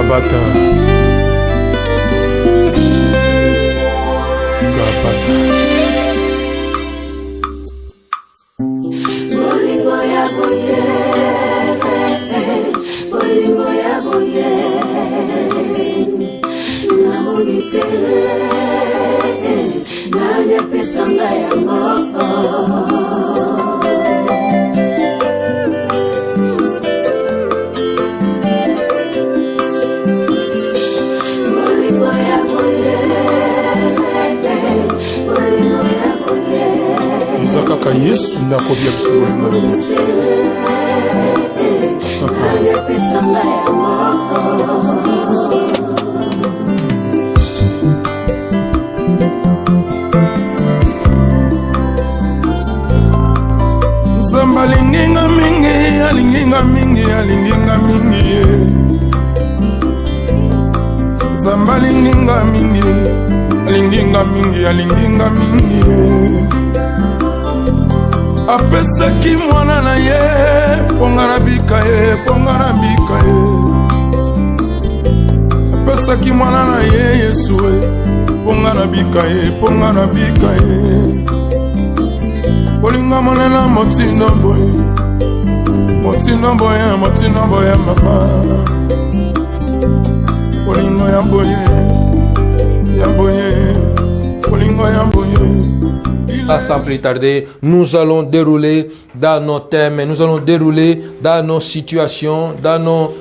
Gabata. Gabata. Bolingo ya boye, bolingo ya boye, na monite, na nepesanga yango. Kaka Yesu na kobia biso na Zamba linginga mingi, alinginga mingi, alinginga mingi. Zamba linginga mingi, alinginga mingi, alinginga mingi. Apesaki mwana na ye, ponga na bika ye, ponga na bika ye. Apesaki mwana na ye, Yesu ye, ponga na bika ye, ponga na bika ye. Bolinga monena motindo boye, motindo boye, motindo boye mama. Bolingo ya boye, ya boye, bolingo ya boye. Sans plus tarder, nous allons dérouler dans nos thèmes, nous allons dérouler dans nos situations, dans nos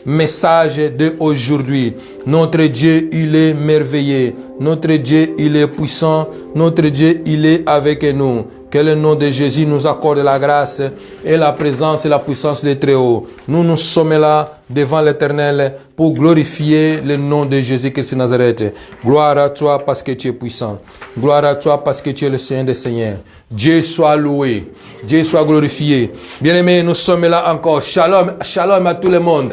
messages d'aujourd'hui. Notre Dieu, il est merveilleux. Notre Dieu, il est puissant. Notre Dieu, il est avec nous. Que le nom de Jésus nous accorde la grâce et la présence et la puissance des Très-Hauts. Nous nous sommes là devant l'Éternel pour glorifier le nom de Jésus-Christ de Nazareth. Gloire à toi parce que tu es puissant. Gloire à toi parce que tu es le Seigneur des Seigneurs. Dieu soit loué. Dieu soit glorifié. Bien-aimés, nous sommes là encore. Shalom, shalom à tout le monde.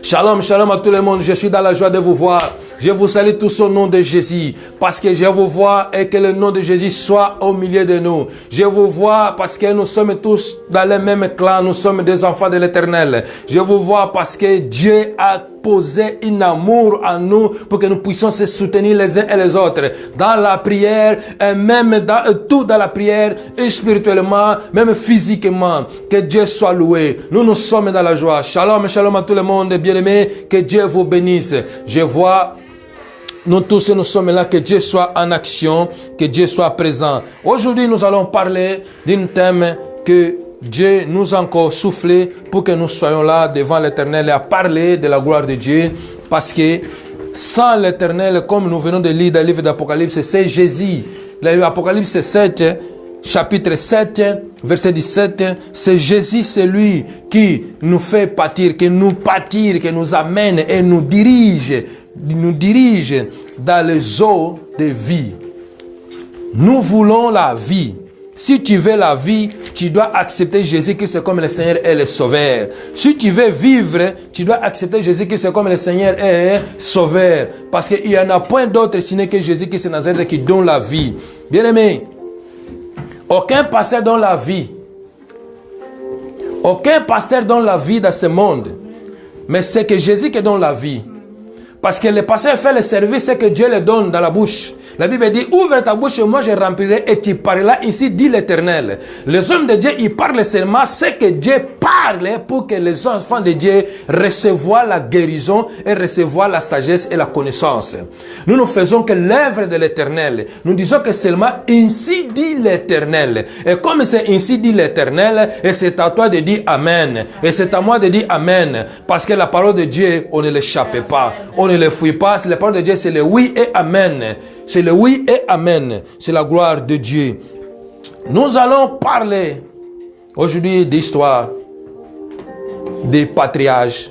Shalom, shalom à tout le monde. Je suis dans la joie de vous voir. Je vous salue tous au nom de Jésus, parce que je vous vois et que le nom de Jésus soit au milieu de nous. Je vous vois parce que nous sommes tous dans le même clan, nous sommes des enfants de l'Éternel. Je vous vois parce que Dieu a posé un amour en nous pour que nous puissions se soutenir les uns et les autres dans la prière, et même dans la prière, et spirituellement, même physiquement. Que Dieu soit loué. Nous sommes dans la joie. Shalom, shalom à tout le monde, bien-aimés. Que Dieu vous bénisse. Je vois nous tous, nous sommes là, que Dieu soit en action, que Dieu soit présent. Aujourd'hui, nous allons parler d'un thème que Dieu nous a encore soufflé pour que nous soyons là devant l'Éternel et à parler de la gloire de Dieu. Parce que sans l'Éternel, comme nous venons de lire dans le livre d'Apocalypse, c'est Jésus. L'Apocalypse 7, chapitre 7, verset 17, c'est Jésus, c'est lui qui nous fait pâtir, qui nous amène et nous dirige dans les eaux de vie. Nous voulons la vie. Si tu veux la vie, tu dois accepter Jésus-Christ comme le Seigneur et le Sauveur. Si tu veux vivre, tu dois accepter Jésus-Christ comme le Seigneur et le Sauveur. Parce qu'il n'y en a point d'autre sinon que Jésus-Christ de Nazareth qui donne la vie. Bien-aimé, aucun pasteur donne la vie. Aucun pasteur donne la vie dans ce monde. Mais c'est que Jésus qui donne la vie. Parce que le pasteur fait le service, c'est que Dieu le donne dans la bouche. La Bible dit, ouvre ta bouche et moi je remplirai et tu parleras ici, dit l'Éternel. Les hommes de Dieu, ils parlent seulement ce que Dieu parle pour que les enfants de Dieu reçoivent la guérison et reçoivent la sagesse et la connaissance. Nous ne faisons que l'œuvre de l'Éternel. Nous disons que seulement ainsi dit l'Éternel. Et comme c'est ainsi dit l'Éternel, et c'est à toi de dire Amen. Et c'est à moi de dire Amen. Parce que la parole de Dieu, on ne l'échappe pas. On ne le fuit pas. La parole de Dieu, c'est le oui et Amen. C'est le oui et Amen. C'est la gloire de Dieu. Nous allons parler aujourd'hui d'histoire des patriarches,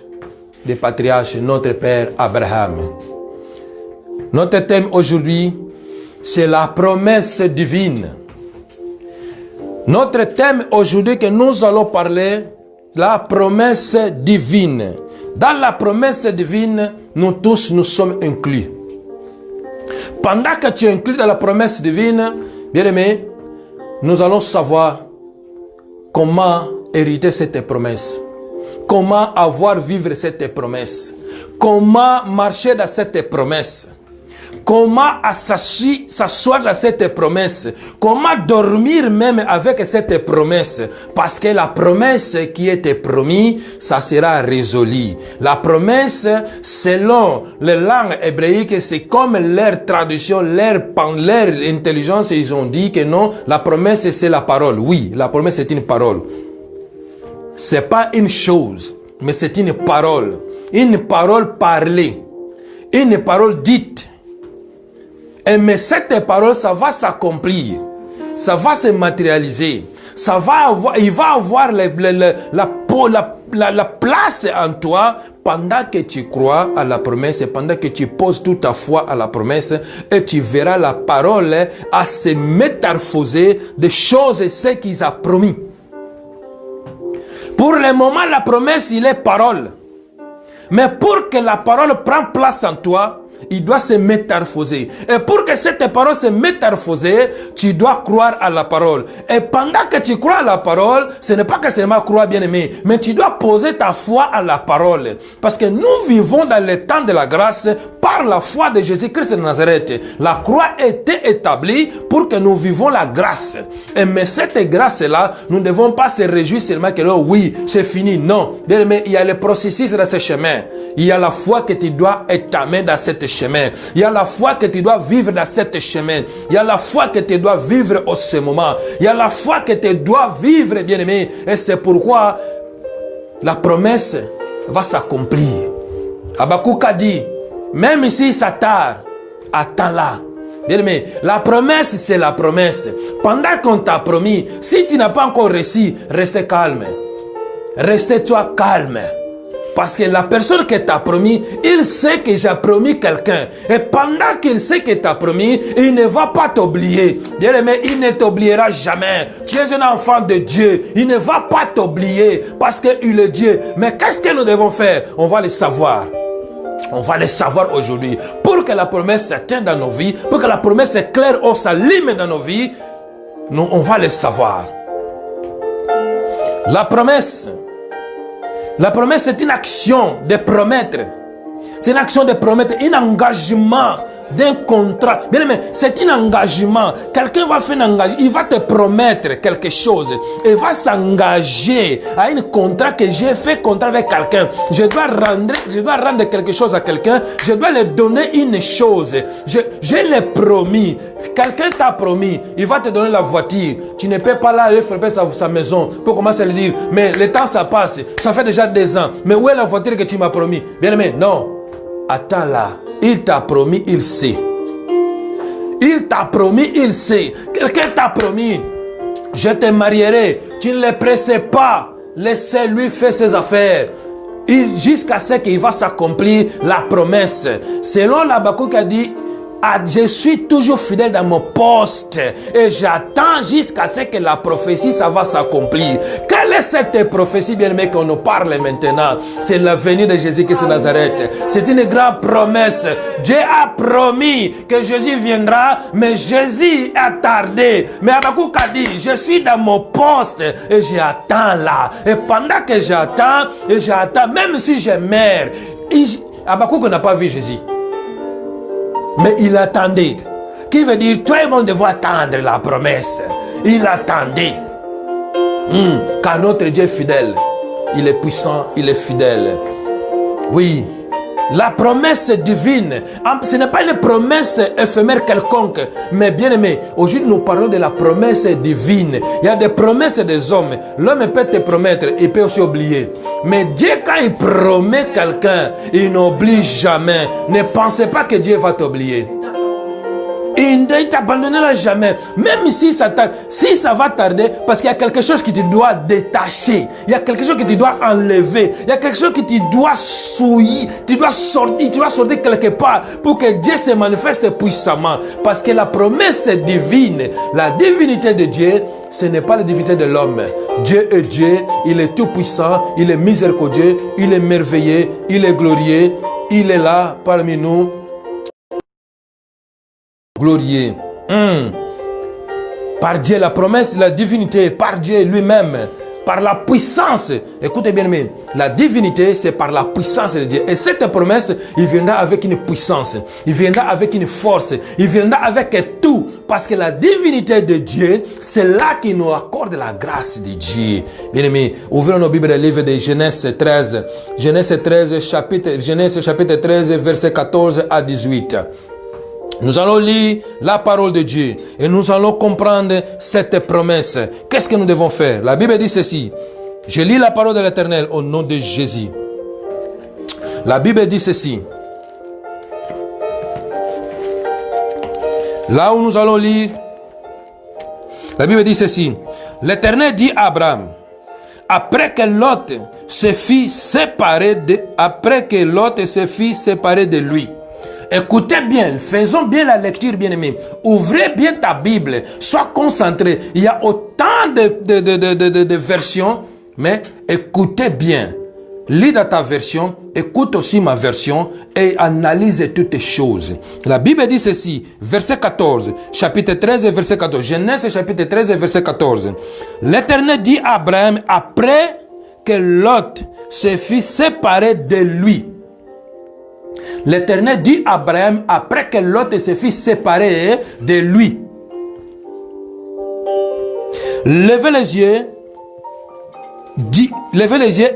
notre Père Abraham. Notre thème aujourd'hui, c'est la promesse divine. Notre thème aujourd'hui que nous allons parler, la promesse divine. Dans la promesse divine, nous tous, nous sommes inclus. Pendant que tu es inclus dans la promesse divine, bien aimé, nous allons savoir comment hériter cette promesse. comment avoir vivre cette promesse, comment marcher dans cette promesse, comment s'asseoir dans cette promesse, comment dormir même avec cette promesse, parce que la promesse qui était promise, ça sera résolu. La promesse, selon les langues hébraïques, c'est comme leur traduction, leur intelligence, ils ont dit que non, la promesse c'est la parole. Oui, la promesse c'est une parole. C'est pas une chose, mais c'est une parole parlée, une parole dite. Et mais cette parole, ça va s'accomplir, ça va se matérialiser, ça va avoir, il va avoir la place en toi pendant que tu crois à la promesse et pendant que tu poses toute ta foi à la promesse, et tu verras la parole à se métamorphoser des choses, ce qu'il a promis. Pour le moment, la promesse, il est parole. Mais pour que la parole prenne place en toi, il doit se métamorphoser. Et pour que cette parole se métamorphose, tu dois croire à la parole. Et pendant que tu crois à la parole, ce n'est pas que seulement croire, bien aimé, mais tu dois poser ta foi à la parole. Parce que nous vivons dans le temps de la grâce par la foi de Jésus-Christ de Nazareth. La croix était établie pour que nous vivons la grâce. Et mais cette grâce-là, nous ne devons pas se réjouir seulement que oh, oui, c'est fini. Non. Bien aimé, il y a le processus dans ce chemin. Il y a la foi que tu dois étamer dans cette chemin. Il y a la foi que tu dois vivre dans cette chemin. Il y a la foi que tu dois vivre au ce moment. Il y a la foi que tu dois vivre, bien aimé. Et c'est pourquoi la promesse va s'accomplir. Habakkuk a dit, même si ça tarde, attends-la. Bien aimé, la promesse, c'est la promesse. Pendant qu'on t'a promis, si tu n'as pas encore réussi, reste calme. Reste-toi calme. Parce que la personne qui t'a promis, il sait que j'ai promis quelqu'un. Et pendant qu'il sait que t'as promis, il ne va pas t'oublier. Bien aimé, il ne t'oubliera jamais. Tu es un enfant de Dieu. Il ne va pas t'oublier parce qu'il est Dieu. Mais qu'est-ce que nous devons faire? On va le savoir. On va le savoir aujourd'hui. Pour que la promesse se tienne dans nos vies, pour que la promesse est claire, on s'allume dans nos vies, nous, on va le savoir. La promesse, c'est une action de promettre. C'est une action de promettre, un engagement d'un contrat. Bien aimé, c'est un engagement. Quelqu'un va faire un engagement, il va te promettre quelque chose. Il va s'engager à un contrat que j'ai fait contrat avec quelqu'un. Je dois rendre quelque chose à quelqu'un. Je dois lui donner une chose. Je l'ai promis. Quelqu'un t'a promis, il va te donner la voiture. Tu ne peux pas là aller frapper sa maison pour commencer à lui dire, mais le temps ça passe, ça fait déjà 2 ans. Mais où est la voiture que tu m'as promis? Bien aimé, non. Attends là. Il t'a promis, il sait. Il t'a promis, il sait. Quelqu'un t'a promis, je te marierai. Tu ne le presses pas. Laissez-lui faire ses affaires. Jusqu'à ce qu'il va s'accomplir la promesse. Selon l'Habakkuk qui a dit, je suis toujours fidèle dans mon poste et j'attends jusqu'à ce que la prophétie, ça va s'accomplir. Quelle est cette prophétie, bien aimé, qu'on nous parle maintenant? C'est la venue de Jésus-Christ de Nazareth. C'est une grande promesse. Dieu a promis que Jésus viendra, mais Jésus a tardé. Mais Habakkuk a dit, je suis dans mon poste et j'attends là. Et pendant que j'attends, même si je meurs, Habakkuk n'a pas vu Jésus. Mais il attendait. Qui veut dire, tout le monde doit attendre la promesse. Il attendait. Car notre Dieu est fidèle. Il est puissant, il est fidèle. Oui. La promesse divine, ce n'est pas une promesse éphémère quelconque, mais bien aimé, aujourd'hui nous parlons de la promesse divine. Il y a des promesses des hommes. L'homme peut te promettre, il peut aussi oublier. Mais Dieu, quand il promet quelqu'un, il n'oublie jamais. Ne pensez pas que Dieu va t'oublier. Il ne t'abandonnera jamais. Même si ça va tarder, parce qu'il y a quelque chose qui te doit détacher. Il y a quelque chose qui te doit enlever. Il y a quelque chose qui te doit souiller. Tu dois sortir quelque part pour que Dieu se manifeste puissamment. Parce que la promesse est divine. La divinité de Dieu, ce n'est pas la divinité de l'homme. Dieu est Dieu. Il est tout puissant. Il est miséricordieux. Il est merveilleux. Il est glorieux. Il est là parmi nous. Glorieux. Par Dieu, la promesse, la divinité, par Dieu lui-même. par la puissance. Écoutez bien, mais la divinité, c'est par la puissance de Dieu. Et cette promesse, il viendra avec une puissance. Il viendra avec une force. Il viendra avec tout. Parce que la divinité de Dieu, c'est là qu'il nous accorde la grâce de Dieu. Bien aimé, ouvrons nos Bibles, le livre de Genèse 13. Genèse chapitre 13, verset 14 à 18. Nous allons lire la parole de Dieu et nous allons comprendre cette promesse. Qu'est-ce que nous devons faire? La Bible dit ceci. Je lis la parole de l'Éternel au nom de Jésus. La Bible dit ceci. Là où nous allons lire, la Bible dit ceci. L'Éternel dit à Abraham, après que Lot se fit séparer de lui. Écoutez bien, faisons bien la lecture, bien-aimés. Ouvrez bien ta Bible, sois concentré. Il y a autant de versions, mais écoutez bien. Lis dans ta version, écoute aussi ma version et analyse toutes les choses. La Bible dit ceci, verset 14, chapitre 13, verset 14. Genèse chapitre 13, verset 14. L'Éternel dit à Abraham, après que Lot se fit séparer de lui. L'Éternel dit à Abraham, après que Lot se fit séparer de lui. Levez les yeux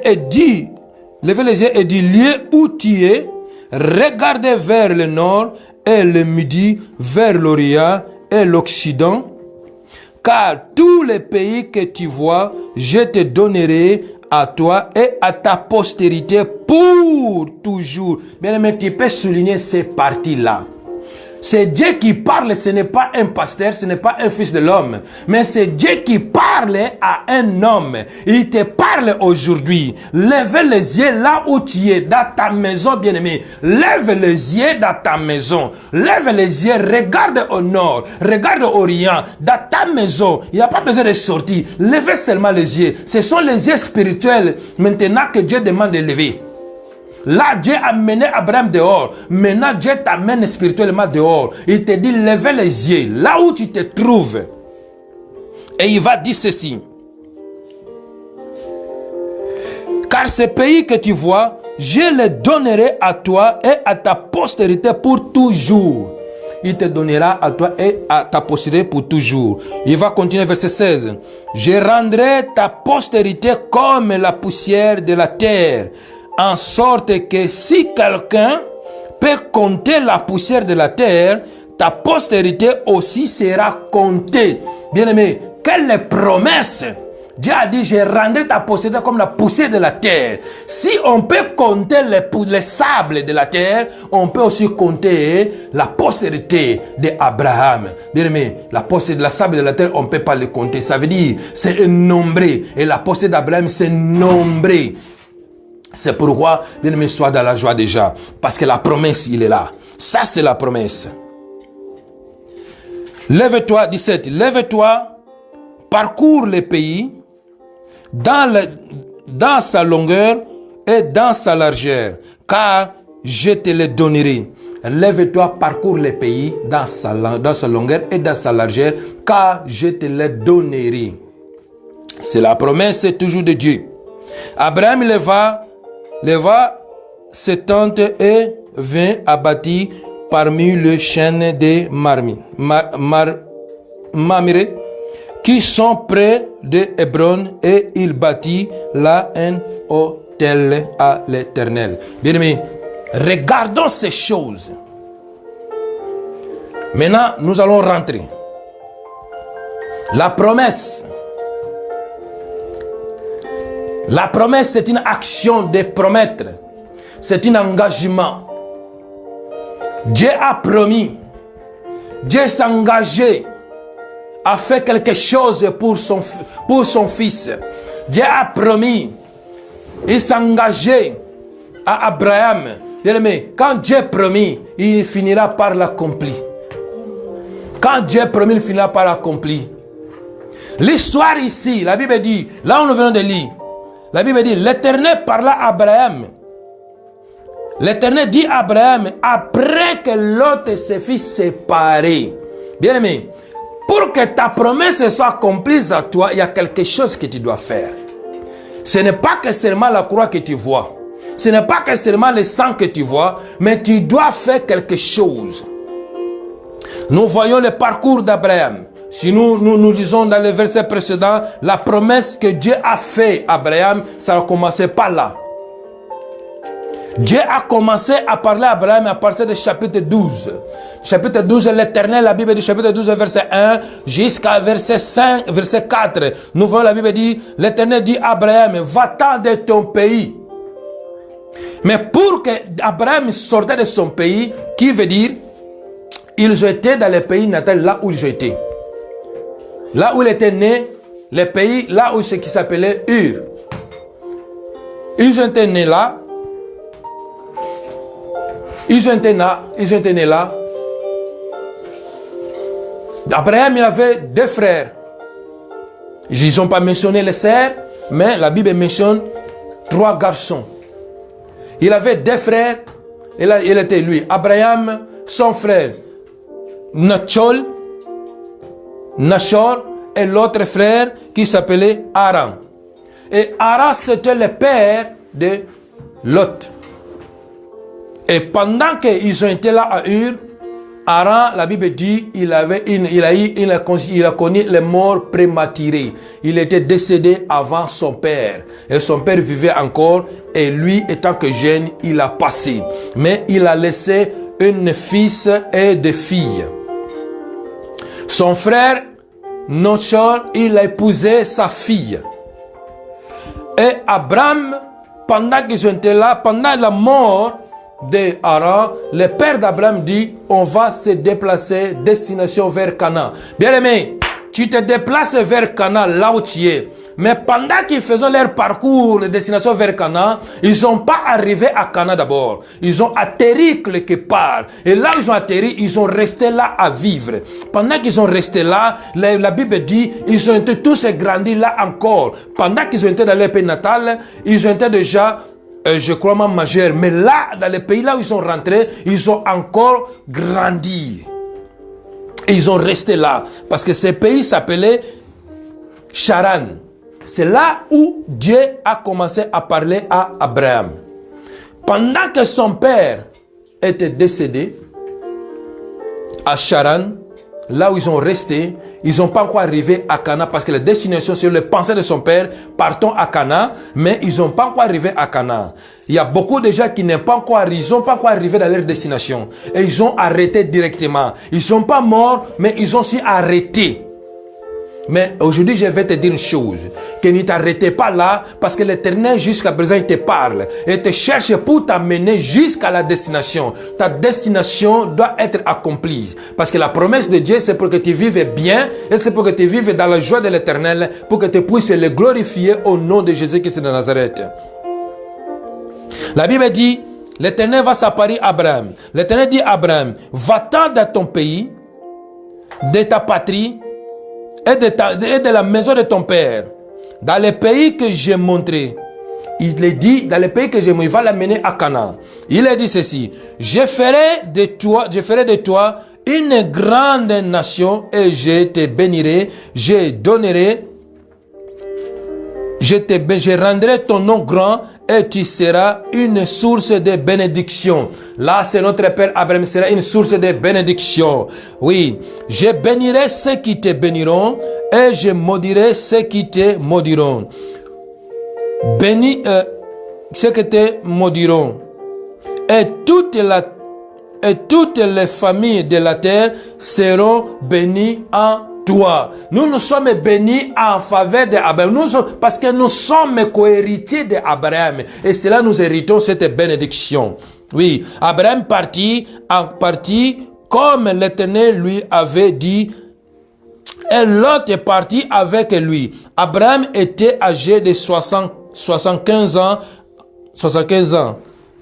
et dit, lieu où tu es, regardez vers le nord et le midi, vers l'Orient et l'Occident, car tous les pays que tu vois, je te donnerai à toi et à ta postérité pour toujours. Bien aimé, tu peux souligner ces parties-là. C'est Dieu qui parle, ce n'est pas un pasteur, ce n'est pas un fils de l'homme, mais c'est Dieu qui parle à un homme. Il te parle aujourd'hui. Lève les yeux là où tu es, dans ta maison, bien-aimé. Lève les yeux dans ta maison. Lève les yeux, regarde au nord, regarde au orient, dans ta maison. Il n'y a pas besoin de sortir. Levez seulement les yeux. Ce sont les yeux spirituels maintenant que Dieu demande de lever. Là, Dieu a mené Abraham dehors. Maintenant, Dieu t'amène spirituellement dehors. Il te dit, levez les yeux, là où tu te trouves. Et il va dire ceci. Car ce pays que tu vois, je le donnerai à toi et à ta postérité pour toujours. Il te donnera à toi et à ta postérité pour toujours. Il va continuer verset 16. Je rendrai ta postérité comme la poussière de la terre, en sorte que si quelqu'un peut compter la poussière de la terre, ta postérité aussi sera comptée. Bien-aimé, quelle promesse! Dieu a dit, je rendrai ta postérité comme la poussière de la terre. Si on peut compter les sables de la terre, on peut aussi compter la postérité d'Abraham. Bien-aimé, la postérité de la sable de la terre, on ne peut pas le compter. Ça veut dire, c'est nombré. Et la postérité d'Abraham, c'est nombré. C'est pourquoi, bien-aimé, sois dans la joie déjà. Parce que la promesse, il est là. Ça, c'est la promesse. Lève-toi, 17. Lève-toi, parcours le pays dans sa longueur et dans sa largeur, car je te le donnerai. Lève-toi, parcours le pays dans sa longueur et dans sa largeur, car je te le donnerai. C'est la promesse toujours de Dieu. Abraham leva ses tentes et vint abattre parmi les chaînes de Mamré qui sont près de Hébron, et il bâtit là un autel à l'Éternel. Bien-aimés, regardons ces choses. Maintenant, nous allons rentrer. La promesse. La promesse, c'est une action de promettre. C'est un engagement. Dieu a promis. Dieu s'est engagé à faire quelque chose pour son fils. Dieu a promis. Il s'est engagé à Abraham. Bien-aimé, quand Dieu promis, il finira par l'accomplir. Quand Dieu promis, il finira par l'accomplir. L'histoire ici, la Bible dit, là où nous venons de lire, la Bible dit, l'Éternel parla à Abraham. L'Éternel dit à Abraham, après que l'autre se fit séparer. Bien-aimé, pour que ta promesse soit accomplie à toi, il y a quelque chose que tu dois faire. Ce n'est pas que seulement la croix que tu vois. Ce n'est pas que seulement le sang que tu vois, mais tu dois faire quelque chose. Nous voyons le parcours d'Abraham. Si nous lisons dans le verset précédent, la promesse que Dieu a fait à Abraham, ça ne commençait pas là. Dieu a commencé à parler à Abraham à partir du chapitre 12. Chapitre 12, l'Éternel, la Bible dit chapitre 12, verset 1 jusqu'à verset 5, verset 4. Nous voyons la Bible dit, l'Éternel dit à Abraham, va-t'en de ton pays. Mais pour que Abraham sortait de son pays, qui veut dire, ils étaient dans le pays natal, là où ils étaient. Là où il était né, le pays, là où ce qui s'appelait Ur. Ils étaient nés là. Ils étaient nés là. Abraham, il avait 2 frères. Ils n'ont pas mentionné les sœurs, mais la Bible mentionne 3 garçons. Il avait 2 frères, et là, il était lui. Abraham, son frère, Nachol, Nachor, et l'autre frère qui s'appelait Aram. Et Aram, c'était le père de Lot. Et pendant qu'ils ont été là à Ur, Aram, la Bible dit, il a connu les morts prématurées. Il était décédé avant son père. Et son père vivait encore. Et lui, étant que jeune, il a passé. Mais il a laissé un fils et 2 filles. Son frère, Nochor, il a épousé sa fille. Et Abraham, pendant qu'ils étaient là, pendant la mort de Haran, le père d'Abraham dit, on va se déplacer, destination vers Canaan. Bien aimé, tu te déplaces vers Canaan, là où tu es. Mais pendant qu'ils faisaient leur parcours de destination vers Canaan, ils ne sont pas arrivés à Canaan d'abord. Ils ont atterri quelque part. Et là où ils ont atterri, ils sont restés là à vivre. Pendant qu'ils sont restés là, la Bible dit, ils ont été tous grandis là encore. Pendant qu'ils ont été dans leur pays natal, ils ont été déjà, je crois, même majeurs. Mais là, dans les pays là où ils sont rentrés, ils ont encore grandi. Et ils ont resté là. Parce que ce pays s'appelait Charan. C'est là où Dieu a commencé à parler à Abraham. Pendant que son père était décédé, à Charan, là où ils ont resté, ils n'ont pas encore arrivé à Canaan parce que la destination, c'est le pensée de son père, partons à Canaan, mais ils n'ont pas encore arrivé à Canaan. Il y a beaucoup de gens qui n'ont pas encore arrivé dans leur destination. Et ils ont arrêté directement. Ils ne sont pas morts, mais ils ont aussi arrêté. Mais aujourd'hui, je vais te dire une chose, que ne t'arrêtez pas là, parce que l'Éternel jusqu'à présent, il te parle et te cherche pour t'amener jusqu'à la destination. Ta destination doit être accomplie, parce que la promesse de Dieu, c'est pour que tu vives bien, et c'est pour que tu vives dans la joie de l'Éternel, pour que tu puisses le glorifier au nom de Jésus-Christ de Nazareth. La Bible dit, l'Éternel va s'apparaître à Abraham. L'Éternel dit à Abraham, va-t'en dans ton pays, de ta patrie, et de la maison de ton père, dans le pays que j'ai montré. Il est dit, dans le pays que j'ai montré, il va l'amener à Canaan. Il a dit ceci, je ferai de toi une grande nation et je te bénirai, je rendrai ton nom grand et tu seras une source de bénédiction. Là, c'est notre Père Abraham, sera une source de bénédiction. Oui, je bénirai ceux qui te béniront et je maudirai ceux qui te maudiront. Bénis ceux qui te maudiront. Et toutes les familles de la terre seront bénies en toi. Nous sommes bénis en faveur d'Abraham. Parce que nous sommes co-héritiers d'Abraham. Et c'est là nous héritons cette bénédiction. Oui, Abraham partit comme l'Éternel lui avait dit. Et Lot est parti avec lui. Abraham était âgé de 75 ans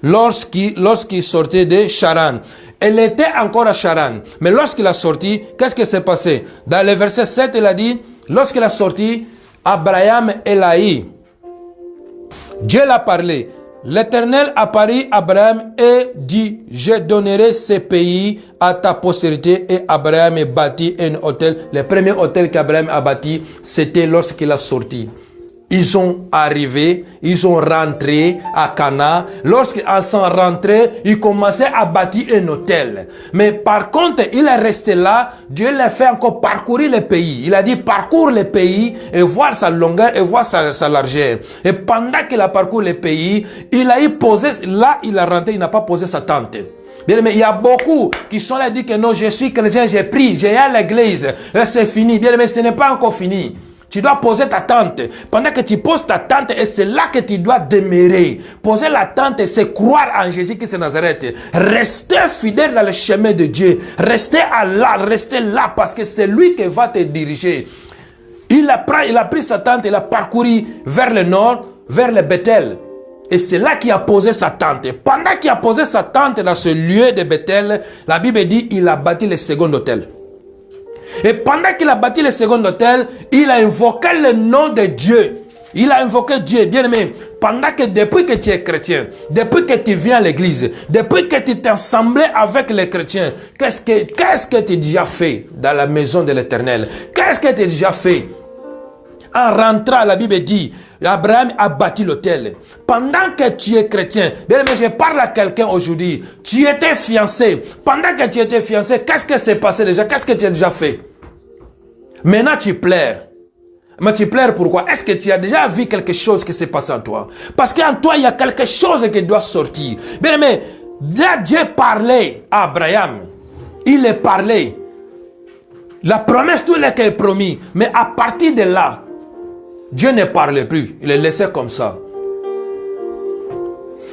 lorsqu'il sortait de Charan. Elle était encore à Charan. Mais lorsqu'il a sorti, qu'est-ce qui s'est passé? Dans le verset 7, il a dit, lorsqu'il a sorti, Abraham Elaï. Dieu l'a parlé. L'Éternel apparut à Abraham et dit, je donnerai ce pays à ta postérité. Et Abraham bâtit un hôtel. Le premier hôtel qu'Abraham a bâti, c'était lorsqu'il a sorti. ils sont arrivés, ils sont rentrés à Cana. Lorsqu'ils sont rentrés, ils commençaient à bâtir un hôtel. Mais par contre, il est resté là. Dieu l'a fait encore parcourir le pays. Il a dit parcours le pays et voir sa longueur et voir sa largeur. Et pendant qu'il a parcouru le pays, il a posé, là il a rentré, il n'a pas posé sa tente. Bien, mais il y a beaucoup qui sont là et disent que non, je suis chrétien, j'ai pris, j'ai à l'église, c'est fini. Bien, mais ce n'est pas encore fini. Tu dois poser ta tente. Pendant que tu poses ta tente, et c'est là que tu dois demeurer. Poser la tente, c'est croire en Jésus-Christ de Nazareth. Rester fidèle dans le chemin de Dieu. Rester là, parce que c'est lui qui va te diriger. Il a pris sa tente, il a parcouru vers le nord, vers le Bethel. Et c'est là qu'il a posé sa tente. Pendant qu'il a posé sa tente dans ce lieu de Bethel, la Bible dit qu'il a bâti le second hôtel. Et pendant qu'il a bâti le second hôtel, il a invoqué le nom de Dieu. Il a invoqué Dieu, bien aimé. Pendant que depuis que tu es chrétien, depuis que tu viens à l'église, depuis que tu t'es assemblé avec les chrétiens, qu'est-ce que tu as déjà fait dans la maison de l'Éternel? Qu'est-ce que tu as déjà fait? En rentrant, la Bible dit, Abraham a bâti l'autel. Pendant que tu es chrétien, bien aimé, je parle à quelqu'un aujourd'hui, tu étais fiancé. Pendant que tu étais fiancé, qu'est-ce que s'est passé déjà? Qu'est-ce que tu as déjà fait? Maintenant tu pleures. Mais tu pleures pourquoi? Est-ce que tu as déjà vu quelque chose qui s'est passé en toi? Parce qu'en toi, il y a quelque chose qui doit sortir. Bien aimé, là Dieu parlait à Abraham. Il est parlé. La promesse, tout est promis. Mais à partir de là, Dieu ne parlait plus. Il les laissait comme ça.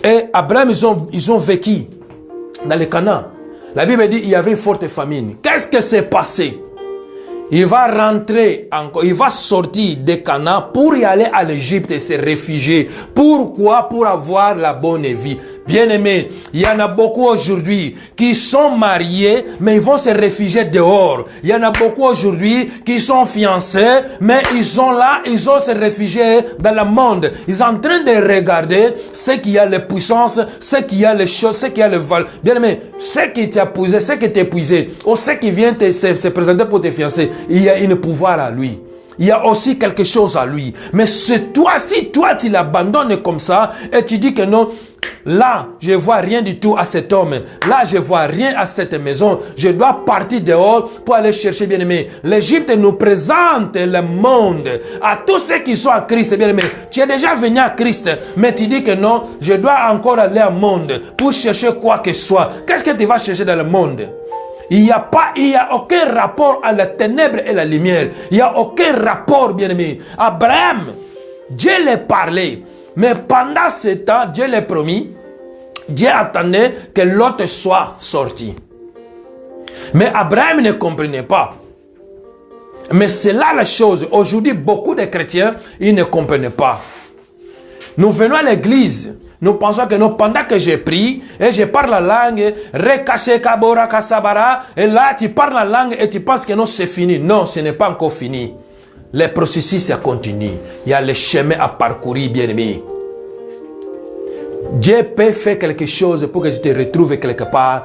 Et Abraham, ils ont vécu dans le Canaan. La Bible dit qu'il y avait une forte famine. Qu'est-ce qui s'est passé? Il va rentrer encore, il va sortir de Canaan pour y aller à l'Égypte et se réfugier. Pourquoi? Pour avoir la bonne vie. Bien aimé, il y en a beaucoup aujourd'hui qui sont mariés, mais ils vont se réfugier dehors. Il y en a beaucoup aujourd'hui qui sont fiancés, mais ils sont là, ils ont se réfugier dans le monde. Ils sont en train de regarder ce qui a les puissances, ce qui a les choses, ce qui a le val. Bien aimé, ce qui t'a épousé, ce qui t'a épuisé, ou ce qui vient se présenter pour te fiancer, il y a un pouvoir à lui. Il y a aussi quelque chose à lui. Mais c'est toi, si toi tu l'abandonnes comme ça et tu dis que non, là je ne vois rien du tout à cet homme, là je ne vois rien à cette maison, je dois partir dehors pour aller chercher, bien aimé. L'Égypte nous présente le monde à tous ceux qui sont à Christ, bien aimé. Tu es déjà venu à Christ, mais tu dis que non, je dois encore aller au monde pour chercher quoi que ce soit. Qu'est-ce que tu vas chercher dans le monde? Il n'y a aucun rapport à la ténèbre et la lumière. Il n'y a aucun rapport, bien aimé. Abraham, Dieu l'a parlé. Mais pendant ce temps, Dieu l'a promis. Dieu attendait que l'autre soit sorti. Mais Abraham ne comprenait pas. Mais c'est là la chose. Aujourd'hui, beaucoup de chrétiens, ils ne comprennent pas. Nous venons à l'église. Nous pensons que non, pendant que je prie et je parle la langue, et là tu parles la langue et tu penses que non, c'est fini. Non, ce n'est pas encore fini. Le processus continue. Il y a le chemin à parcourir, bien aimé. Dieu peut faire quelque chose pour que tu te retrouves quelque part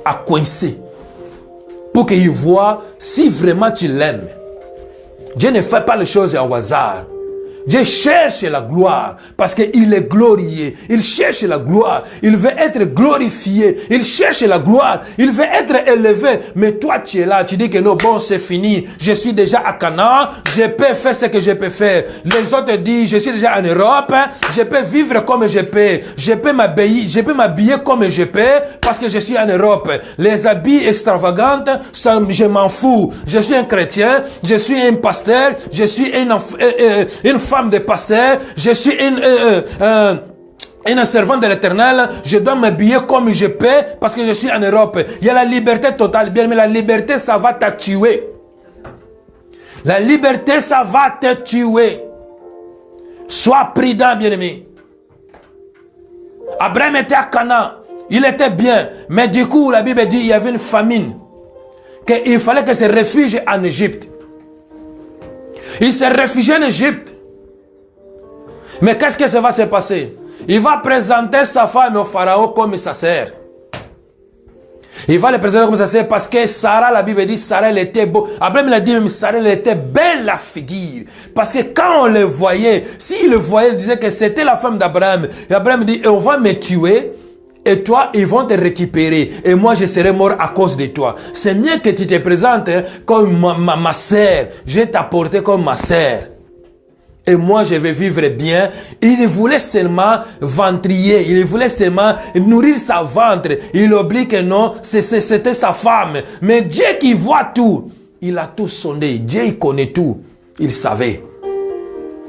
à coincer. Pour qu'il voit si vraiment tu l'aimes. Dieu ne fait pas les choses au hasard. Dieu cherche la gloire parce qu'il est glorieux. Il cherche la gloire. Il veut être glorifié. Il cherche la gloire. Il veut être élevé. Mais toi, tu es là. Tu dis que non, bon, c'est fini. Je suis déjà à Canaan. Je peux faire ce que je peux faire. Les autres disent, je suis déjà en Europe. Je peux vivre comme je peux. Je peux m'habiller comme je peux parce que je suis en Europe. Les habits extravagants, ça, je m'en fous. Je suis un chrétien. Je suis un pasteur. Je suis une femme de pasteur, je suis une servante de l'Éternel, je dois m'habiller comme je peux parce que je suis en Europe. Il y a la liberté totale, bien, mais la liberté, ça va te tuer. La liberté, ça va te tuer. Sois prudent, bien-aimé. Abraham était à Canaan, il était bien, mais du coup, la Bible dit qu'il y avait une famine, qu'il fallait qu'il se réfugie en Égypte. Il s'est réfugié en Égypte. Mais qu'est-ce que ça va se passer? Il va présenter sa femme au pharaon comme sa sœur. Il va le présenter comme ça, c'est parce que Sarah, la Bible dit, Sarah, elle était beau. Abraham l'a dit, même Sarah, elle était belle la figure. Parce que quand on le voyait, s'il le voyait, il disait que c'était la femme d'Abraham. Et Abraham dit, on va me tuer. Et toi, ils vont te récupérer. Et moi, je serai mort à cause de toi. C'est mieux que tu te présentes comme ma sœur. Je vais t'apporter comme ma sœur. Et moi, je vais vivre bien. Il voulait seulement ventrier. Il voulait seulement nourrir sa ventre. Il oublie que non, c'était sa femme. Mais Dieu qui voit tout, il a tout sondé. Dieu, il connaît tout. Il savait.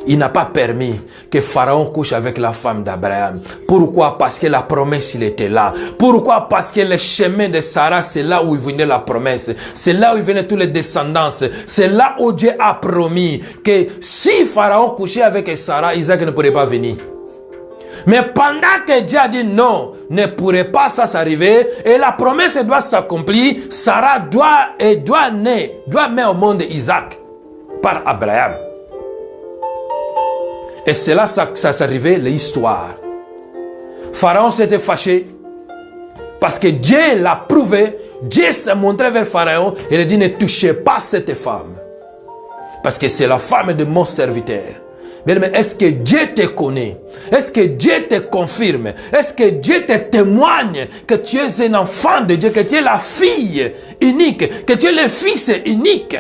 Il n'a pas permis que Pharaon couche avec la femme d'Abraham. Pourquoi? Parce que la promesse, il était là. Pourquoi? Parce que le chemin de Sarah, c'est là où il venait la promesse. C'est là où il venait tous les descendants. C'est là où Dieu a promis que si Pharaon couchait avec Sarah, Isaac ne pourrait pas venir. Mais pendant que Dieu a dit non, ne pourrait pas ça s'arriver, et la promesse doit s'accomplir, Sarah doit mettre au monde Isaac par Abraham. Et c'est là que ça s'arrivait, l'histoire. Pharaon s'était fâché parce que Dieu l'a prouvé. Dieu s'est montré vers Pharaon et il a dit ne touchez pas cette femme. Parce que c'est la femme de mon serviteur. Mais est-ce que Dieu te connaît? Est-ce que Dieu te confirme? Est-ce que Dieu te témoigne que tu es un enfant de Dieu, que tu es la fille unique, que tu es le fils unique?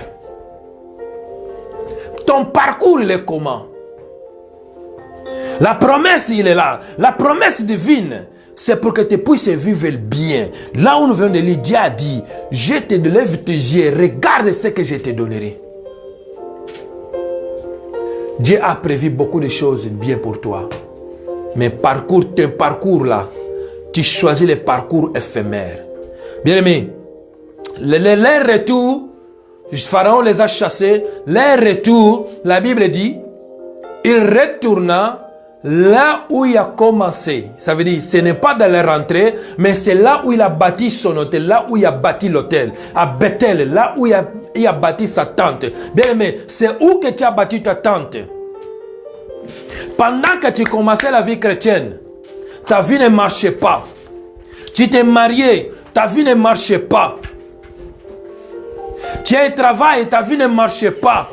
Ton parcours, il est comment? La promesse, il est là. La promesse divine, c'est pour que tu puisses vivre bien. Là où nous venons de lire, Dieu a dit, je te lève tes yeux, regarde ce que je te donnerai. Dieu a prévu beaucoup de choses bien pour toi. Mais ton parcours là, tu choisis les parcours éphémères. Bien aimé, leur retour, Pharaon les a chassés. Leur retour, la Bible dit, il retourna là où il a commencé. Ça veut dire, ce n'est pas dans la rentrée, mais c'est là où il a bâti son hôtel, là où il a bâti l'hôtel. À Bethel, là où il a bâti sa tente. Bien aimé, c'est où que tu as bâti ta tente? Pendant que tu commençais la vie chrétienne, ta vie ne marchait pas. Tu t'es marié, ta vie ne marchait pas. Tu as un travail, ta vie ne marchait pas.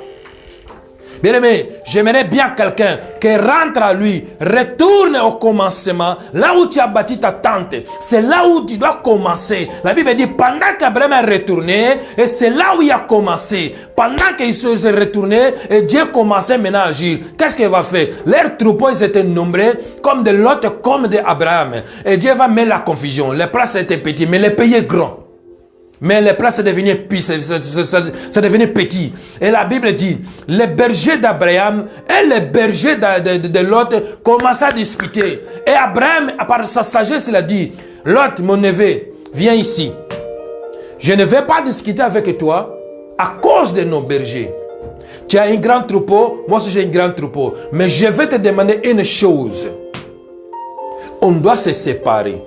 Bien aimé, j'aimerais bien quelqu'un qui rentre à lui, retourne au commencement, là où tu as bâti ta tente. C'est là où tu dois commencer. La Bible dit, pendant qu'Abraham est retourné, et c'est là où il a commencé. Pendant qu'il s'est retourné, et Dieu commençait maintenant à agir. Qu'est-ce qu'il va faire? Leurs troupeaux, ils étaient nombreux, comme de Lot, comme d'Abraham. Et Dieu va mettre la confusion. Les places étaient petites, mais les pays est grand. Mais les places devenaient petits. Et la Bible dit, les bergers d'Abraham et les bergers de Lot commencent à discuter. Et Abraham, par sa sagesse, il a dit, Lot, mon neveu, viens ici. Je ne vais pas discuter avec toi à cause de nos bergers. Tu as un grand troupeau, moi aussi j'ai un grand troupeau. Mais je vais te demander une chose. On doit se séparer.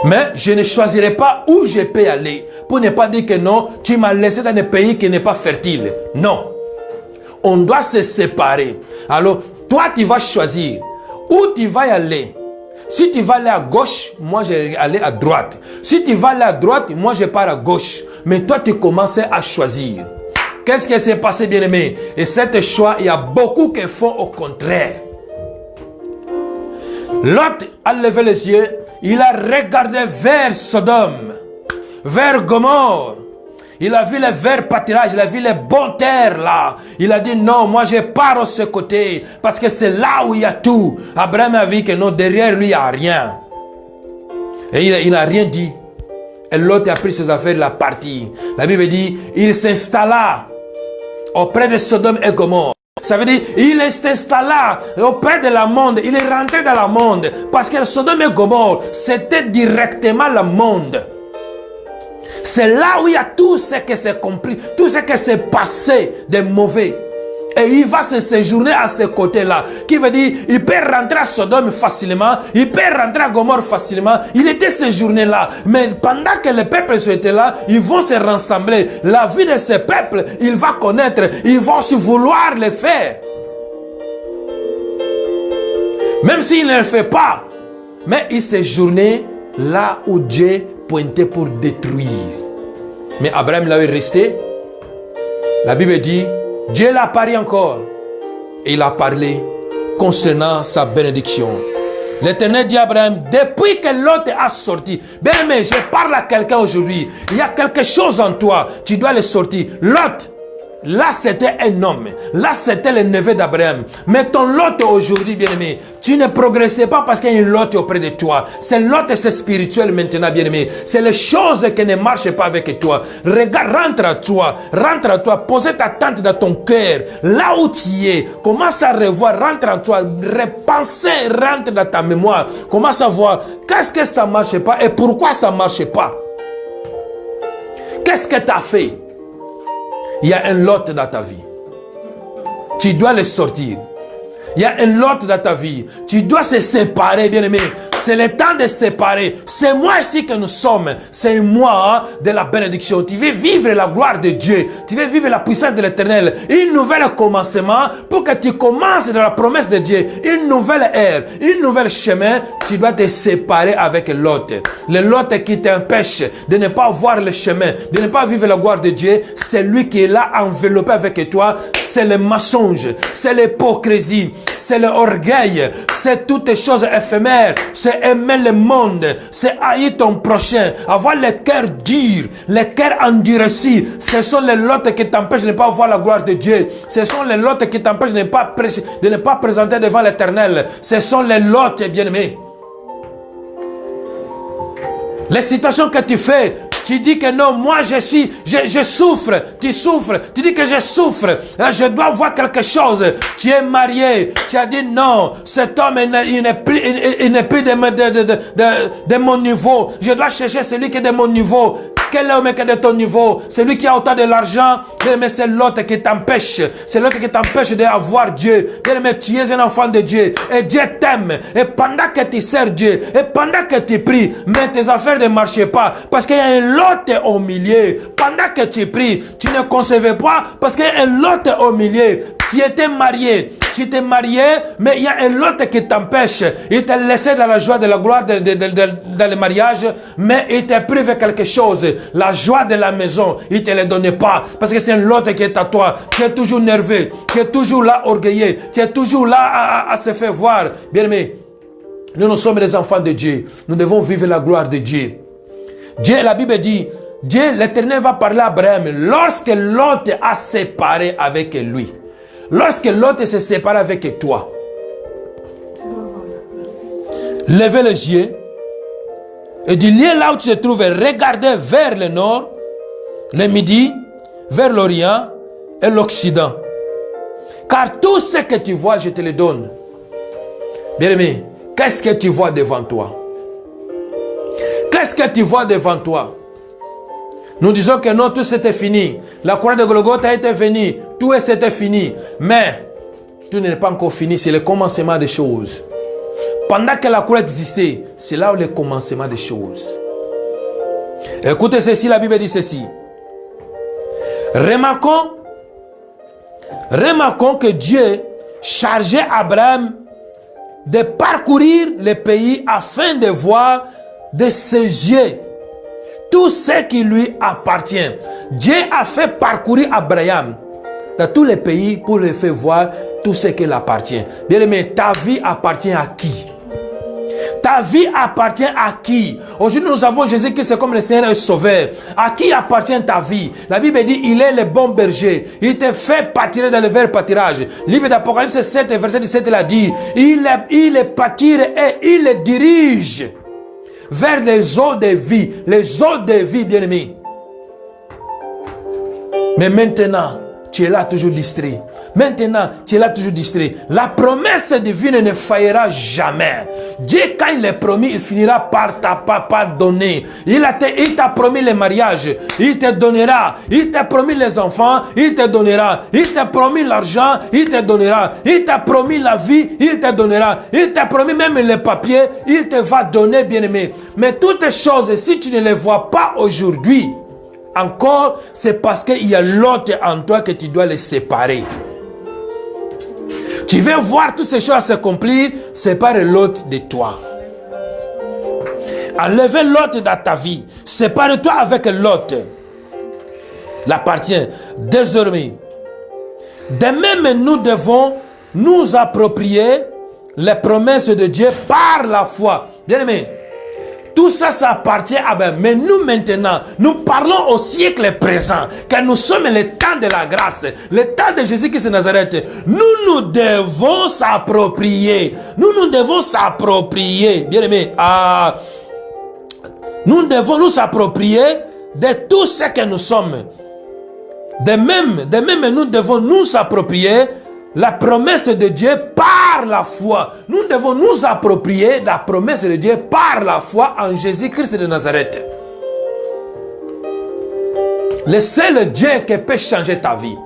Mais je ne choisirai pas où je peux aller pour ne pas dire que non, tu m'as laissé dans un pays qui n'est pas fertile. Non. On doit se séparer. Alors, toi, tu vas choisir où tu vas y aller. Si tu vas aller à gauche, moi, je vais aller à droite. Si tu vas aller à droite, moi, je pars à gauche. Mais toi, tu commences à choisir. Qu'est-ce qui s'est passé, bien-aimé? Et cet choix, il y a beaucoup qui font au contraire. Lot a levé les yeux. Il a regardé vers Sodome, vers Gomorrhe. Il a vu les verts pâturages, il a vu les bonnes terres là. Il a dit non, moi je pars de ce côté parce que c'est là où il y a tout. Abraham a vu que non, derrière lui il n'y a rien. Et il n'a rien dit. Et l'autre a pris ses affaires, il a parti. La Bible dit, il s'installa auprès de Sodome et Gomorre. Ça veut dire, il s'installa auprès de la monde. Il est rentré dans la monde. Parce que Sodome et Gomorre, c'était directement le monde. C'est là où il y a tout ce qui s'est compris, tout ce qui s'est passé de mauvais. Et il va se séjourner à ce côté-là. Qui veut dire, il peut rentrer à Sodome facilement, il peut rentrer à Gomorre facilement. Il était séjourné là. Mais pendant que les peuples étaient là, ils vont se rassembler. La vie de ces peuples, il va connaître, ils vont se vouloir le faire. Même s'il ne le fait pas, mais il séjournait là où Dieu pointé pour détruire. Mais Abraham là est resté. La Bible dit, Dieu l'a parlé encore. Et il a parlé concernant sa bénédiction. L'Éternel dit à Abraham, depuis que Lot a sorti, bien mais je parle à quelqu'un aujourd'hui, il y a quelque chose en toi, tu dois le sortir. Lot, là c'était un homme, là c'était le neveu d'Abraham. Mais ton Lot aujourd'hui, bien-aimé, tu ne progressais pas parce qu'il y a une Lot auprès de toi. C'est Lot et c'est spirituel maintenant, bien-aimé. C'est les choses qui ne marchent pas avec toi. Regarde, rentre à toi, pose ta tente dans ton cœur, là où tu es. Commence à revoir, rentre en toi, repenser, rentre dans ta mémoire. Commence à voir qu'est-ce que ça ne marche pas et pourquoi ça ne marche pas. Qu'est-ce que tu as fait? Il y a un Lot dans ta vie. Tu dois le sortir. Il y a un Lot dans ta vie. Tu dois se séparer, bien-aimé. C'est le temps de séparer. C'est moi ici que nous sommes. C'est moi de la bénédiction. Tu veux vivre la gloire de Dieu. Tu veux vivre la puissance de l'Éternel. Un nouvel commencement pour que tu commences dans la promesse de Dieu. Une nouvelle ère, un nouvel chemin. Tu dois te séparer avec l'autre. Le Lot qui t'empêche de ne pas voir le chemin, de ne pas vivre la gloire de Dieu, c'est lui qui est là enveloppé avec toi. C'est le mensonge, c'est l'hypocrisie, c'est l'orgueil, c'est toutes les choses éphémères. C'est aimer le monde, c'est haïr ton prochain, avoir le cœur dur, le cœur endurci. Ce sont les lots qui t'empêchent de ne pas voir la gloire de Dieu. Ce sont les lots qui t'empêchent de ne pas présenter devant l'Éternel. Ce sont les lots, bien-aimés. Les situations que tu fais, tu dis que non, moi je souffre, tu souffres, tu dis que je souffre, je dois voir quelque chose. Tu es marié, tu as dit non, cet homme il n'est plus de mon niveau, je dois chercher celui qui est de mon niveau. Quel homme est de ton niveau? Celui qui a autant de l'argent, mais c'est l'autre qui t'empêche. C'est l'autre qui t'empêche d'avoir Dieu. Mais tu es un enfant de Dieu. Et Dieu t'aime. Et pendant que tu sers Dieu, et pendant que tu pries, mais tes affaires ne marchent pas. Parce qu'il y a un lot au milieu. Pendant que tu pries, tu ne concevais pas. Parce qu'il y a un lot au milieu. Tu étais marié. Tu t'es marié, mais il y a un lot qui t'empêche. Il t'a laissé dans la joie de la gloire dans le mariage, mais il t'a privé quelque chose. La joie de la maison, il ne te le donnait pas. Parce que c'est un lot qui est à toi. Tu es toujours nerveux. Tu es toujours là orgueilleux. Tu es toujours là à se faire voir. Bien aimé, nous sommes des enfants de Dieu. Nous devons vivre la gloire de Dieu. Dieu, la Bible dit, Dieu, l'Éternel va parler à Abraham lorsque Lot a séparé avec lui. Lorsque Lot se sépare avec toi. Levez les yeux. Et du lieu là où tu te trouves, regardez vers le nord, le midi, vers l'orient et l'occident. Car tout ce que tu vois, je te le donne. Bien aimé, qu'est-ce que tu vois devant toi? Qu'est-ce que tu vois devant toi? Nous disons que non, tout c'était fini. La croix de Golgotha était finie. Tout c'était fini. Mais tout n'est pas encore fini. C'est le commencement des choses. Pendant que la croix existait, c'est là où le commencement des choses. Écoutez ceci, la Bible dit ceci. Remarquons que Dieu chargeait Abraham de parcourir le pays afin de voir de ses yeux tout ce qui lui appartient. Dieu a fait parcourir Abraham dans tous les pays pour le faire voir tout ce qui lui appartient. Bien aimé, ta vie appartient à qui? Ta vie appartient à qui? Aujourd'hui, nous avons Jésus qui c'est comme le Seigneur et Sauveur. À qui appartient ta vie? La Bible dit, il est le bon berger. Il te fait pâturer dans le vert pâturage. Livre d'Apocalypse 7, verset 17, il a dit, il est pâture et il le dirige vers les eaux de vie. Les eaux de vie, bien-aimés. Mais maintenant, tu es là toujours distrait. Maintenant, tu es là toujours distrait. La promesse divine ne faillira jamais. Dieu, quand il est promis, il finira par donner. Il t'a promis le mariage, il te donnera. Il t'a promis les enfants, il te donnera. Il t'a promis l'argent, il te donnera. Il t'a promis la vie, il te donnera. Il t'a promis même les papiers, il te va donner, bien-aimé. Mais toutes les choses, si tu ne les vois pas aujourd'hui, encore, c'est parce qu'il y a l'autre en toi que tu dois les séparer. Tu veux voir toutes ces choses s'accomplir, sépare l'autre de toi. Enlevez l'autre dans ta vie. Sépare-toi avec l'autre. L'appartient. Désormais, de même, nous devons nous approprier les promesses de Dieu par la foi. Bien aimé, tout ça, ça appartient à Ben. Mais nous maintenant, nous parlons au siècle présent, car nous sommes le temps de la grâce, le temps de Jésus-Christ de Nazareth. Nous devons s'approprier. Nous devons s'approprier. Bien aimé, nous devons nous approprier de tout ce que nous sommes. De même, nous devons nous approprier la promesse de Dieu par la foi. Nous devons nous approprier la promesse de Dieu par la foi en Jésus-Christ de Nazareth. Le seul Dieu qui peut changer ta vie.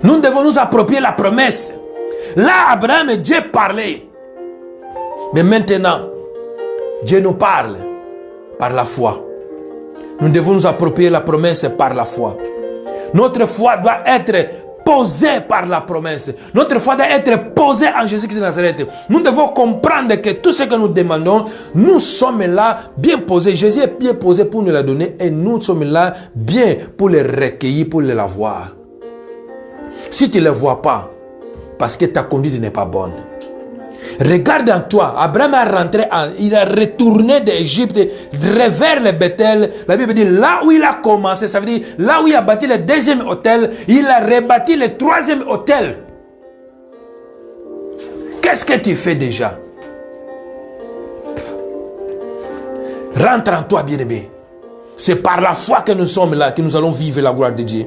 Nous devons nous approprier la promesse. Là, Abraham, Dieu parlait. Mais maintenant, Dieu nous parle par la foi. Nous devons nous approprier la promesse par la foi. Notre foi doit être posée par la promesse. Notre foi doit être posée en Jésus-Christ de Nazareth. Nous devons comprendre que tout ce que nous demandons, nous sommes là bien posés. Jésus est bien posé pour nous la donner et nous sommes là bien pour les recueillir, pour les avoir. Si tu ne les vois pas, parce que ta conduite n'est pas bonne. Regarde en toi, Abraham est rentré, il a retourné d'Égypte vers le Bethel. La Bible dit là où il a commencé, ça veut dire là où il a bâti le deuxième autel, il a rebâti le troisième autel. Qu'est-ce que tu fais déjà? Rentre en toi, bien-aimé. C'est par la foi que nous sommes là, que nous allons vivre la gloire de Dieu.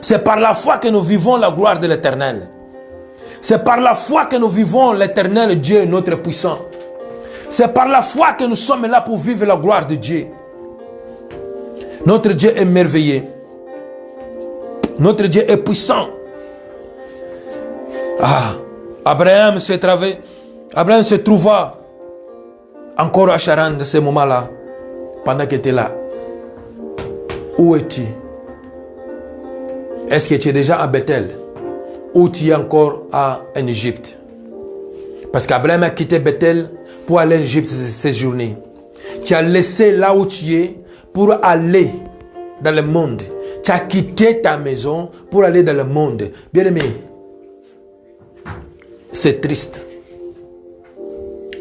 C'est par la foi que nous vivons la gloire de l'Éternel. C'est par la foi que nous vivons l'Éternel Dieu, notre puissant. C'est par la foi que nous sommes là pour vivre la gloire de Dieu. Notre Dieu est merveilleux. Notre Dieu est puissant. Abraham se trouva encore à Charan de ce moment-là, pendant qu'il était là. Où es-tu? Est-ce que tu es déjà à Bethel? Ou tu es encore en Égypte? Parce qu'Abraham a quitté Bethel pour aller en Égypte ces journées. Tu as laissé là où tu es pour aller dans le monde. Tu as quitté ta maison pour aller dans le monde. Bien-aimé, c'est triste.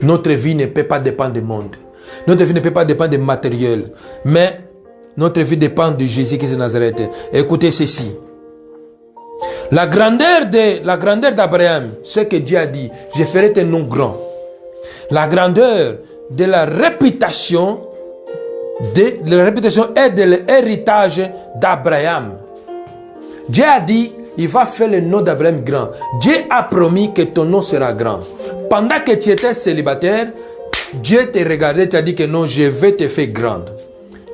Notre vie ne peut pas dépendre du monde. Notre vie ne peut pas dépendre du matériel. Mais notre vie dépend de Jésus-Christ de Nazareth. Écoutez ceci. La grandeur d'Abraham, ce que Dieu a dit, je ferai tes noms grands. La grandeur de la réputation et de l'héritage d'Abraham. Dieu a dit, il va faire le nom d'Abraham grand. Dieu a promis que ton nom sera grand. Pendant que tu étais célibataire, Dieu te regardait, tu as dit que non, je vais te faire grande.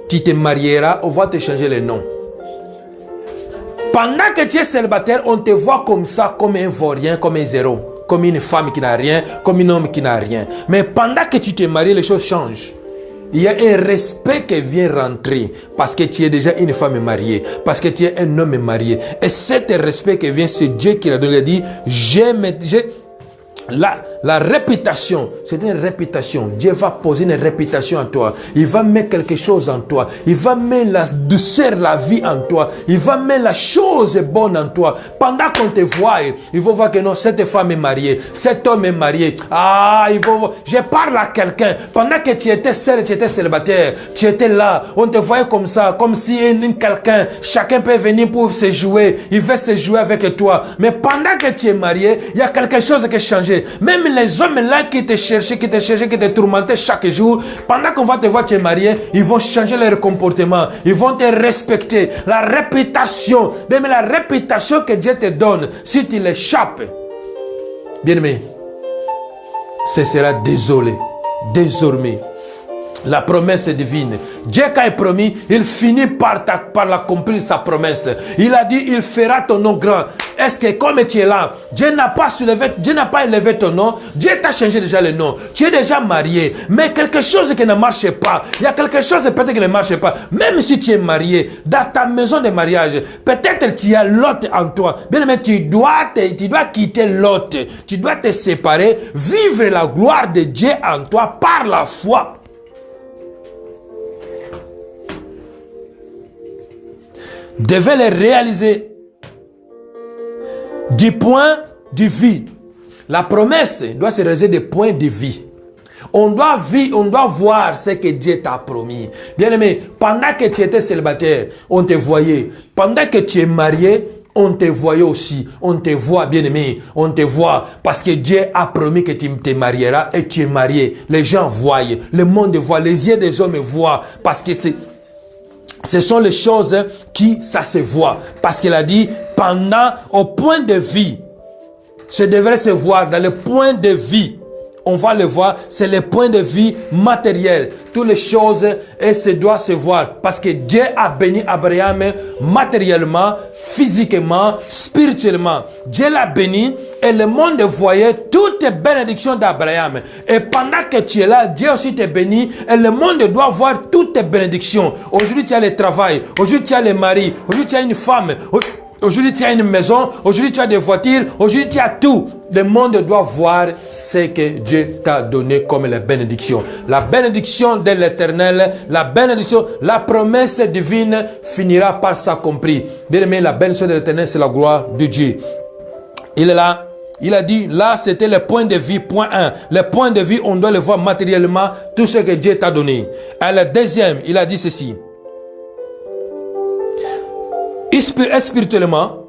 Tu te marieras, on va te changer le nom. Pendant que tu es célibataire, on te voit comme ça, comme un vaurien, comme un zéro. Comme une femme qui n'a rien, comme un homme qui n'a rien. Mais pendant que tu te maries, les choses changent. Il y a un respect qui vient rentrer. Parce que tu es déjà une femme mariée. Parce que tu es un homme marié. Et cet respect qui vient, c'est Dieu qui l'a donné. Il a dit, la réputation, c'est une réputation. Dieu va poser une réputation en toi. Il va mettre quelque chose en toi. Il va mettre la douceur, la vie en toi. Il va mettre la chose bonne en toi. Pendant qu'on te voit, il faut voir que non, cette femme est mariée. Cet homme est marié. Je parle à quelqu'un. Pendant que tu étais seul, tu étais célibataire, tu étais là, on te voyait comme ça, comme si quelqu'un, chacun peut venir pour se jouer. Il veut se jouer avec toi. Mais pendant que tu es marié, il y a quelque chose qui a changé. Même les hommes là qui te cherchaient, qui te tourmentaient chaque jour, pendant qu'on va te voir, tu es marié, ils vont changer leur comportement. Ils vont te respecter. La réputation, même la réputation que Dieu te donne, si tu l'échappes, bien aimé, ce sera désolé. Désormais, La promesse divine. Dieu, quand il promis, il finit par l'accomplir sa promesse. Il a dit, il fera ton nom grand. Est-ce que comme tu es là, Dieu n'a pas élevé ton nom, Dieu t'a changé déjà le nom. Tu es déjà marié, mais quelque chose qui ne marche pas. Il y a quelque chose peut-être qui ne marche pas. Même si tu es marié, dans ta maison de mariage, peut-être tu as Lot en toi. Bien aimé, tu dois quitter Lot. Tu dois te séparer, vivre la gloire de Dieu en toi par la foi. Devait les réaliser du point de vue. La promesse doit se réaliser des points de vie. On doit voir ce que Dieu t'a promis. Bien aimé, pendant que tu étais célibataire, on te voyait. Pendant que tu es marié, on te voyait aussi. On te voit, bien aimé. On te voit parce que Dieu a promis que tu te marieras et tu es marié. Les gens voient. Le monde voit. Les yeux des hommes voient. Parce que ce sont les choses qui, ça se voit. Parce qu'il a dit, au point de vie, ça devrait se voir dans le point de vie. On va le voir, c'est le point de vie matériel. Toutes les choses, et ça doit se voir. Parce que Dieu a béni Abraham matériellement, physiquement, spirituellement. Dieu l'a béni et le monde voyait toutes les bénédictions d'Abraham. Et pendant que tu es là, Dieu aussi te bénit et le monde doit voir toutes tes bénédictions. Aujourd'hui, tu as le travail. Aujourd'hui, tu as le mari. Aujourd'hui, tu as une femme. Aujourd'hui, tu as une maison. Aujourd'hui, tu as des voitures. Aujourd'hui, tu as tout. Le monde doit voir ce que Dieu t'a donné comme la bénédiction. La bénédiction de l'Éternel, la bénédiction, la promesse divine finira par s'accomplir. Bien aimé, la bénédiction de l'Éternel, c'est la gloire de Dieu. Il est là. Il a dit, là, c'était le point de vue, point 1. Le point de vue, on doit le voir matériellement, tout ce que Dieu t'a donné. Et le deuxième, il a dit ceci. Spirituellement,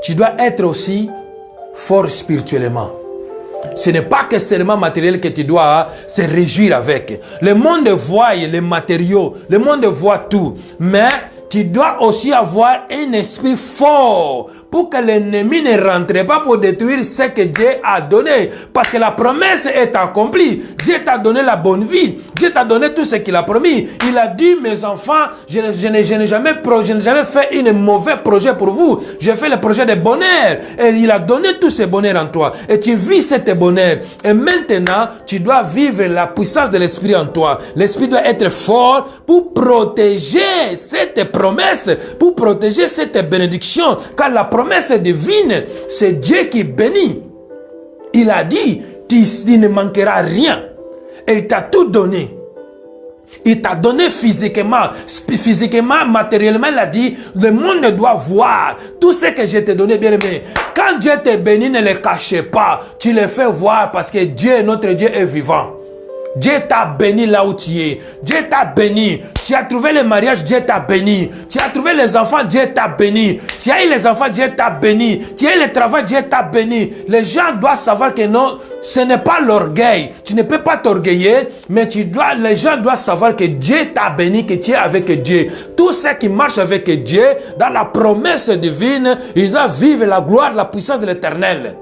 tu dois être aussi fort spirituellement. Ce n'est pas que seulement matériel que tu dois se réjouir avec. Le monde voit les matériaux, le monde voit tout. Mais tu dois aussi avoir un esprit fort pour que l'ennemi ne rentre pas pour détruire ce que Dieu a donné. Parce que la promesse est accomplie. Dieu t'a donné la bonne vie. Dieu t'a donné tout ce qu'il a promis. Il a dit, mes enfants, je n'ai jamais fait un mauvais projet pour vous. J'ai fait le projet de bonheur. Et il a donné tout ce bonheur en toi. Et tu vis cet bonheur. Et maintenant, tu dois vivre la puissance de l'esprit en toi. L'esprit doit être fort pour protéger cette promesse, pour protéger cette bénédiction. Car la promesse divine, c'est Dieu qui bénit. Il a dit, tu ne manqueras rien. Et il t'a tout donné. Il t'a donné physiquement, matériellement, il a dit, le monde doit voir tout ce que je t'ai donné, bien aimé. Quand Dieu te bénit, ne le cachez pas. Tu le fais voir parce que Dieu, notre Dieu, est vivant. Dieu t'a béni là où tu es. Dieu t'a béni. Tu as trouvé le mariage, Dieu t'a béni. Tu as trouvé les enfants, Dieu t'a béni. Tu as eu les enfants, Dieu t'a béni. Tu as eu le travail, Dieu t'a béni. Les gens doivent savoir que non, ce n'est pas l'orgueil. Tu ne peux pas t'orgueiller, mais les gens doivent savoir que Dieu t'a béni, que tu es avec Dieu. Tout ce qui marche avec Dieu, dans la promesse divine, il doit vivre la gloire, la puissance de l'Éternel.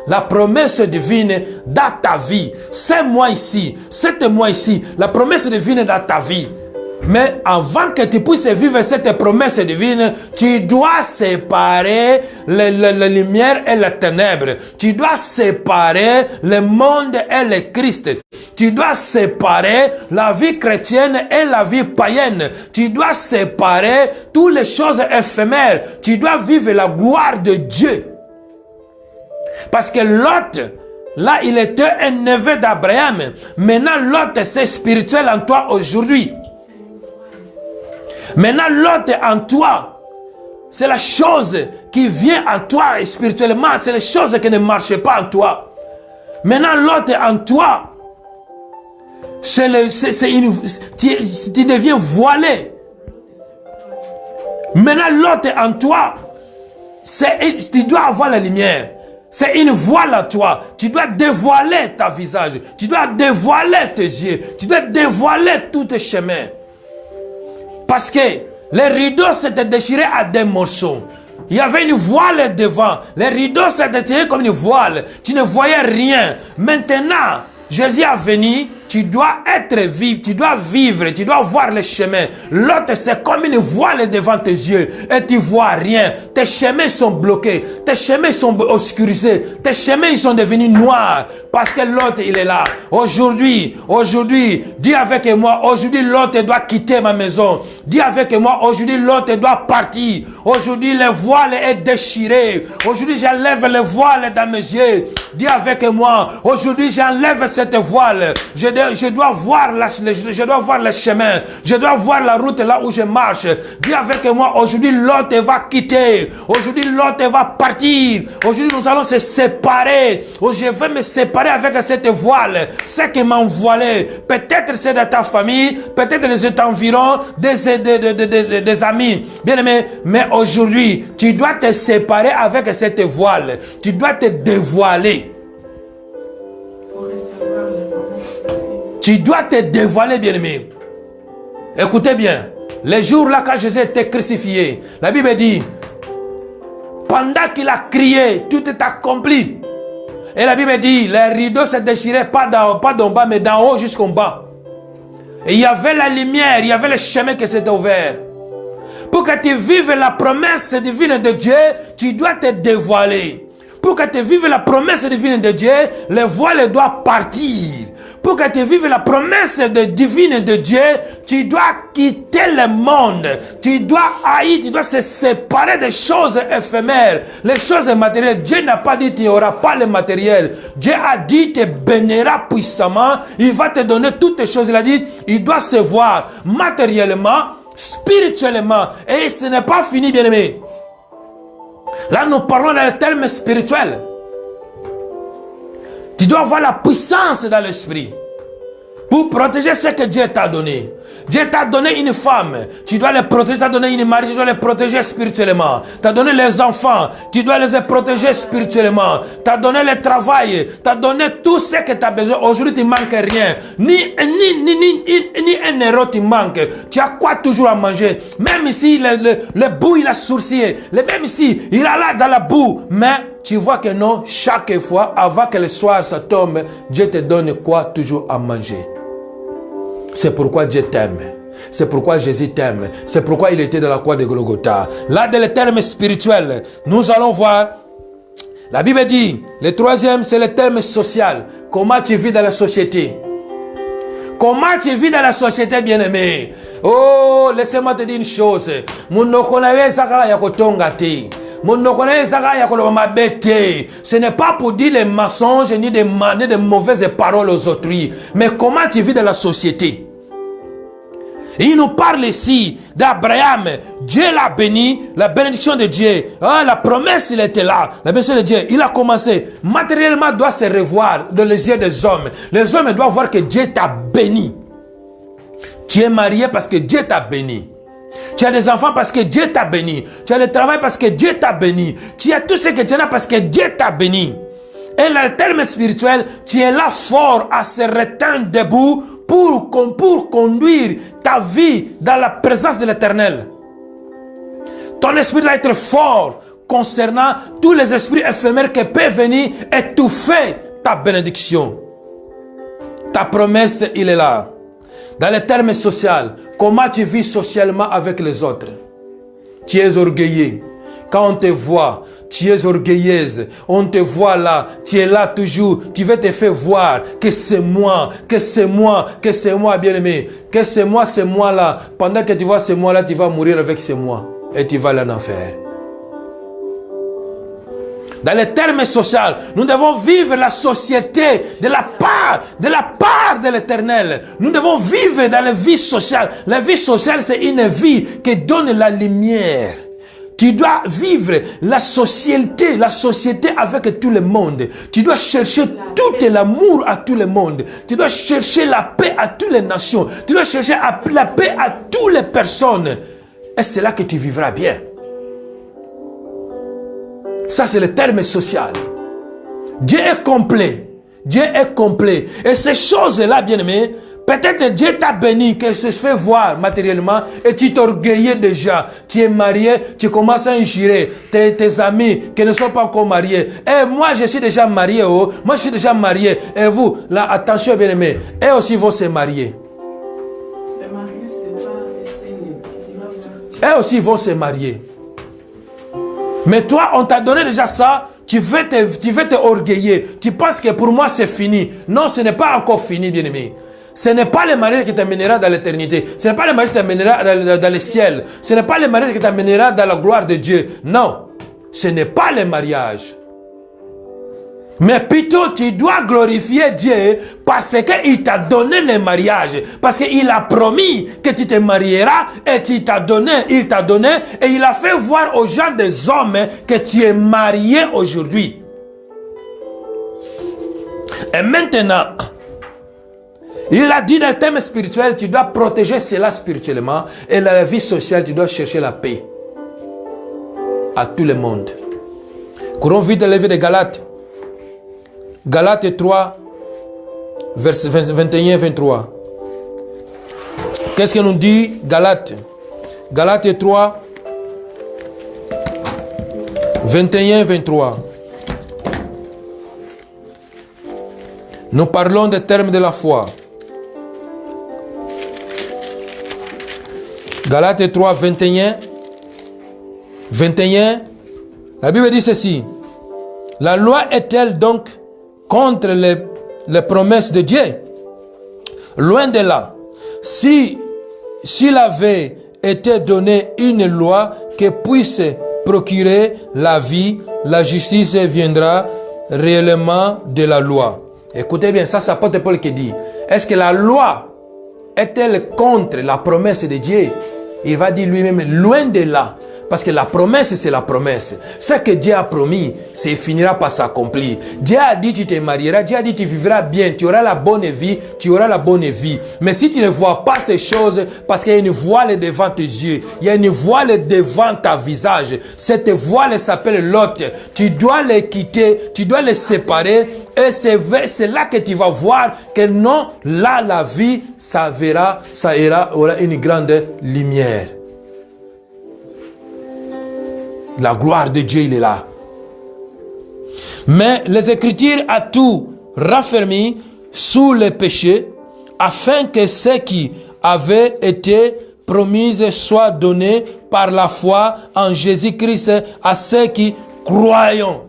La promesse divine dans ta vie. 7 mois ici, 7 mois ici. La promesse divine dans ta vie. Mais avant que tu puisses vivre cette promesse divine, tu dois séparer la lumière et les ténèbres. Tu dois séparer le monde et le Christ. Tu dois séparer la vie chrétienne et la vie païenne. Tu dois séparer toutes les choses éphémères. Tu dois vivre la gloire de Dieu. Parce que Lot, là, il était un neveu d'Abraham. Maintenant, Lot, c'est spirituel en toi aujourd'hui. Maintenant, Lot en toi, c'est la chose qui vient en toi spirituellement. C'est les choses qui ne marchent pas en toi. Maintenant, Lot en toi, tu deviens voilé. Maintenant, Lot en toi, tu dois avoir la lumière. C'est une voile à toi. Tu dois dévoiler ta visage. Tu dois dévoiler tes yeux. Tu dois dévoiler tous tes chemins. Parce que les rideaux s'étaient déchirés à des morceaux. Il y avait une voile devant. Les rideaux s'étaient tirés comme une voile. Tu ne voyais rien. Maintenant, Jésus est venu tu dois être vivre, tu dois vivre, tu dois voir les chemins. L'autre, c'est comme une voile devant tes yeux et tu vois rien. Tes chemins sont bloqués, tes chemins sont obscurisés, tes chemins ils sont devenus noirs parce que l'autre il est là. Aujourd'hui, dis avec moi, aujourd'hui l'autre doit quitter ma maison. Dis avec moi, aujourd'hui l'autre doit partir. Aujourd'hui le voile est déchiré. Aujourd'hui j'enlève le voile dans mes yeux. Dis avec moi, aujourd'hui j'enlève cette voile. Je dois voir le chemin. Je dois voir la route là où je marche. Dis avec moi, aujourd'hui l'autre va quitter. Aujourd'hui l'autre va partir. Aujourd'hui nous allons se séparer. Je vais me séparer avec cette voile. C'est qui m'a voilé. Peut-être c'est de ta famille, peut-être des environs, des amis. Bien aimé, mais aujourd'hui, tu dois te séparer avec cette voile. Tu dois te dévoiler. Tu dois te dévoiler, bien aimé. Écoutez bien. Les jours là, quand Jésus était crucifié, la Bible dit, pendant qu'il a crié, tout est accompli. Et la Bible dit, les rideaux se déchiraient pas d'en bas, mais d'en haut jusqu'en bas. Et il y avait la lumière, il y avait le chemin qui s'était ouvert. Pour que tu vives la promesse divine de Dieu, tu dois te dévoiler. Pour que tu vives la promesse divine de Dieu, le voile doit partir. Pour que tu vives la promesse divine de Dieu, tu dois quitter le monde. Tu dois haïr, tu dois se séparer des choses éphémères, les choses matérielles. Dieu n'a pas dit tu n'auras pas le matériel. Dieu a dit tu béniras puissamment. Il va te donner toutes les choses. Il a dit il doit se voir matériellement, spirituellement. Et ce n'est pas fini, bien aimé. Là, nous parlons dans le terme spirituel. Tu dois avoir la puissance dans l'esprit pour protéger ce que Dieu t'a donné. Dieu t'a donné une femme, tu dois les protéger. Tu as donné une mari, tu dois les protéger spirituellement. Tu as donné les enfants, tu dois les protéger spirituellement. Tu as donné le travail, tu as donné tout ce que tu as besoin. Aujourd'hui, tu ne manques rien. Ni un euro tu manques. Tu as quoi toujours à manger. Même ici, le bout, il a sourcillé. Même ici, il est là dans la boue. Mais tu vois que non, chaque fois, avant que le soir ça tombe, Dieu te donne quoi toujours à manger. C'est pourquoi Dieu t'aime. C'est pourquoi Jésus t'aime. C'est pourquoi il était dans la croix de Golgotha. Là, dans les termes spirituels, nous allons voir. La Bible dit, le troisième, c'est le terme social. Comment tu vis dans la société. Comment tu vis dans la société, bien-aimé. Oh, laissez-moi te dire une chose. Ce n'est pas pour dire les mensonges ni des mauvaises paroles aux autrui. Mais comment tu vis dans la société. Il nous parle ici d'Abraham. Dieu l'a béni, la bénédiction de Dieu. Ah, la promesse, il était là. La bénédiction de Dieu, il a commencé. Matériellement, doit se revoir dans les yeux des hommes. Les hommes doivent voir que Dieu t'a béni. Tu es marié parce que Dieu t'a béni. Tu as des enfants parce que Dieu t'a béni. Tu as le travail parce que Dieu t'a béni. Tu as tout ce que tu as parce que Dieu t'a béni. Et dans le terme spirituel, tu es là fort à se retenir debout pour conduire ta vie dans la présence de l'Éternel. Ton esprit doit être fort concernant tous les esprits éphémères qui peuvent venir étouffer ta bénédiction. Ta promesse, il est là. Dans le terme social, comment tu vis socialement avec les autres? Tu es orgueilleux. Quand on te voit, tu es orgueilleuse. On te voit là, tu es là toujours. Tu veux te faire voir que c'est moi, que c'est moi, que c'est moi, bien-aimé. Que c'est moi là. Pendant que tu vois c'est moi là, tu vas mourir avec c'est moi. Et tu vas aller en enfer. Dans les termes sociaux, nous devons vivre la société de la part de l'Éternel. Nous devons vivre dans la vie sociale. La vie sociale, c'est une vie qui donne la lumière. Tu dois vivre la société avec tout le monde. Tu dois chercher tout l'amour à tout le monde. Tu dois chercher la paix à toutes les nations. Tu dois chercher la paix à toutes les personnes. Et c'est là que tu vivras bien. Ça, c'est le terme social. Dieu est complet. Dieu est complet. Et ces choses-là, bien-aimés, Peut-être Dieu t'a béni, que se fait voir matériellement et tu t'orgueillais déjà. Tu es marié, tu commences à injurer tes amis qui ne sont pas encore mariés. Et moi, je suis déjà marié. Oh. Moi, je suis déjà marié. Et vous, là, attention bien aimé, eux aussi vont se marier. Le mariage, c'est pas le signe. Eux aussi vont se marier. Mais toi, on t'a donné déjà ça. Tu veux te orgueiller. Tu penses que pour moi, c'est fini. Non, ce n'est pas encore fini, bien aimé. Ce n'est pas le mariage qui t'amènera dans l'éternité. Ce n'est pas le mariage qui t'amènera dans le ciel. Ce n'est pas le mariage qui t'amènera dans la gloire de Dieu. Non, ce n'est pas le mariage. Mais plutôt, tu dois glorifier Dieu parce qu'il t'a donné le mariage. Parce qu'il a promis que tu te marieras et il t'a donné. Et il a fait voir aux gens des hommes que tu es marié aujourd'hui. Et maintenant, il a dit dans le thème spirituel, tu dois protéger cela spirituellement. Et dans la vie sociale, tu dois chercher la paix. À tout le monde. Courons vite le livre de Galates. Galates 3, versets 21-23. Qu'est-ce que nous dit Galates? Galates 3, 21-23. Nous parlons des termes de la foi. Galates 3, 21. La Bible dit ceci. La loi est-elle donc contre les promesses de Dieu? Loin de là. S'il avait été donné une loi qui puisse procurer la vie, la justice viendra réellement de la loi. Écoutez bien, ça c'est l'apôtre Paul qui dit. Est-ce que la loi est-elle contre la promesse de Dieu? Il va dire lui-même, loin de là. Parce que la promesse, c'est la promesse. Ce que Dieu a promis, ça finira par s'accomplir. Dieu a dit, tu te marieras. Dieu a dit, tu vivras bien. Tu auras la bonne vie. Tu auras la bonne vie. Mais si tu ne vois pas ces choses, parce qu'il y a une voile devant tes yeux, il y a une voile devant ta visage. Cette voile s'appelle l'autre. Tu dois les quitter. Tu dois les séparer. Et c'est là que tu vas voir que non, là, la vie, ça aura une grande lumière. La gloire de Dieu, il est là. Mais les Écritures a tout raffermi sous le péché, afin que ce qui avait été promis soit donné par la foi en Jésus-Christ à ceux qui croyons.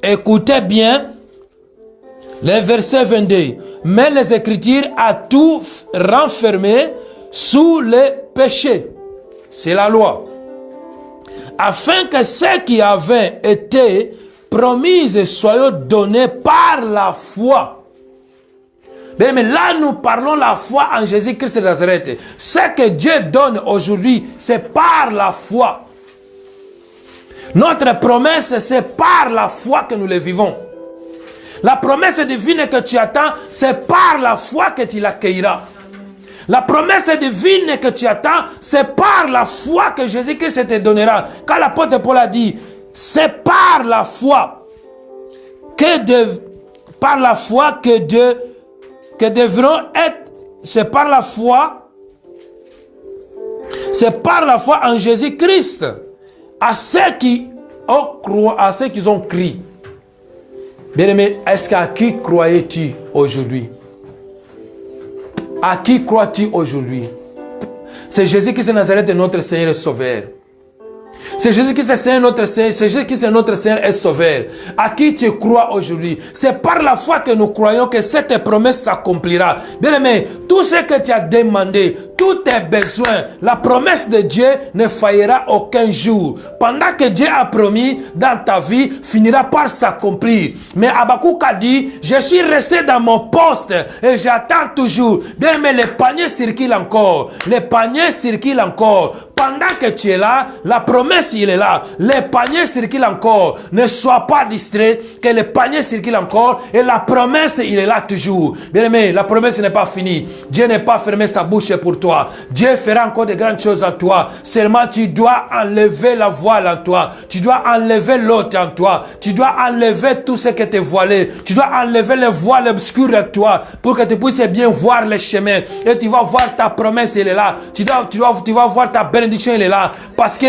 Écoutez bien le verset 22. Mais les Écritures a tout renfermé sous le péché. C'est la loi. Afin que ce qui avait été promis soit donné par la foi. Mais là, nous parlons de la foi en Jésus-Christ de Nazareth. Ce que Dieu donne aujourd'hui, c'est par la foi. Notre promesse, c'est par la foi que nous le vivons. La promesse divine que tu attends, c'est par la foi que tu l'accueilleras. La promesse divine que tu attends, c'est par la foi que Jésus-Christ te donnera. Quand l'apôtre Paul a dit, c'est par la foi que devront être, c'est par la foi en Jésus-Christ à ceux qui ont crié. Bien-aimé, est-ce qu'à qui croyais-tu aujourd'hui? À qui crois-tu aujourd'hui? C'est Jésus-Christ de Nazareth, notre Seigneur et Sauveur. C'est Jésus-Christ, c'est notre Seigneur. C'est Jésus-Christ, notre Seigneur et Sauveur. À qui tu crois aujourd'hui? C'est par la foi que nous croyons que cette promesse s'accomplira. Bien aimé, tout ce que tu as demandé, tous tes besoins, la promesse de Dieu ne faillira aucun jour. Pendant que Dieu a promis dans ta vie, finira par s'accomplir. Mais Habakkuk a dit, je suis resté dans mon poste et j'attends toujours. Bien aimé, les paniers circulent encore. Les paniers circulent encore. pendant que tu es là, la promesse, il est là. Les paniers circulent encore. Ne sois pas distrait, que les paniers circulent encore. Et la promesse, il est là toujours. Bien aimé, la promesse n'est pas finie. Dieu n'est pas fermé sa bouche pour toi. Dieu fera encore de grandes choses en toi. Seulement, tu dois enlever la voile en toi. Tu dois enlever l'autre en toi. Tu dois enlever tout ce qui t'est voilé. Tu dois enlever les voiles obscures en toi pour que tu puisses bien voir les chemins. Et tu vas voir ta promesse, elle est là. Tu vas voir ta bénédiction, elle est là. Parce que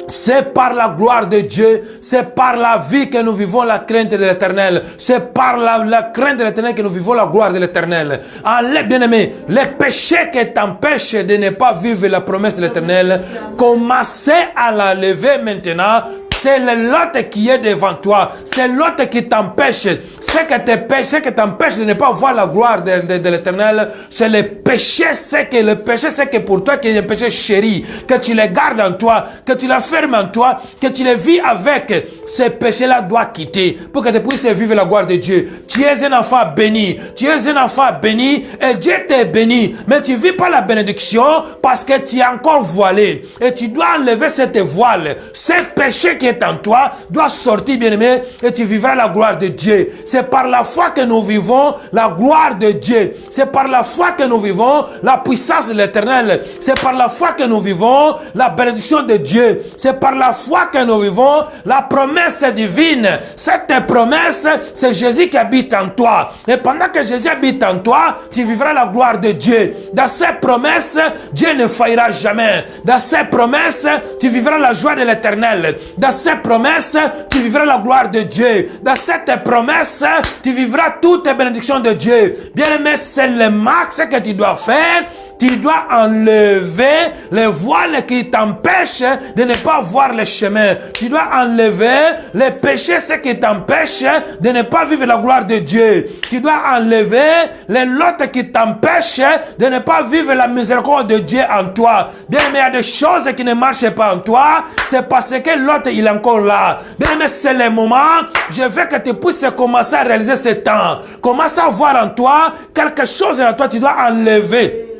c'est par la gloire de Dieu, c'est par la vie que nous vivons la crainte de l'Éternel. C'est par la crainte de l'Éternel que nous vivons la gloire de l'Éternel. Allez, bien-aimés, les péchés qui t'empêchent de ne pas vivre la promesse de l'Éternel, commencez à la lever maintenant. C'est l'autre qui est devant toi. C'est l'autre qui t'empêche. Ce qui t'empêche de ne pas voir la gloire de l'Éternel, c'est le péché. C'est que pour toi, qui est un péché chéri, que tu les gardes en toi, que tu les fermes en toi, que tu les vis avec. Ce péché-là doit quitter pour que tu puisses vivre la gloire de Dieu. Tu es un enfant béni. Tu es un enfant béni et Dieu t'est béni. Mais tu ne vis pas la bénédiction parce que tu es encore voilé. Et tu dois enlever cette voile. Ce péché qui est en toi doit sortir, bien-aimé, et tu vivras la gloire de Dieu. C'est par la foi que nous vivons la gloire de Dieu. C'est par la foi que nous vivons la puissance de l'Éternel. C'est par la foi que nous vivons la bénédiction de Dieu. C'est par la foi que nous vivons la promesse divine. Cette promesse, c'est Jésus qui habite en toi. Et pendant que Jésus habite en toi, tu vivras la gloire de Dieu. Dans ces promesses, Dieu ne faillira jamais. Dans ces promesses, tu vivras la joie de l'Éternel. Dans cette promesse, tu vivras la gloire de Dieu. Dans cette promesse, tu vivras toutes les bénédictions de Dieu. Bien-aimé, c'est le max que tu dois faire. Tu dois enlever les voiles qui t'empêchent de ne pas voir le chemin. Tu dois enlever les péchés, ce qui t'empêchent de ne pas vivre la gloire de Dieu. Tu dois enlever les lots qui t'empêchent de ne pas vivre la miséricorde de Dieu en toi. Bien, mais il y a des choses qui ne marchent pas en toi. C'est parce que l'autre, il est encore là. Bien, mais c'est le moment. Je veux que tu puisses commencer à réaliser ce temps. Commence à voir en toi quelque chose en toi. Tu dois enlever.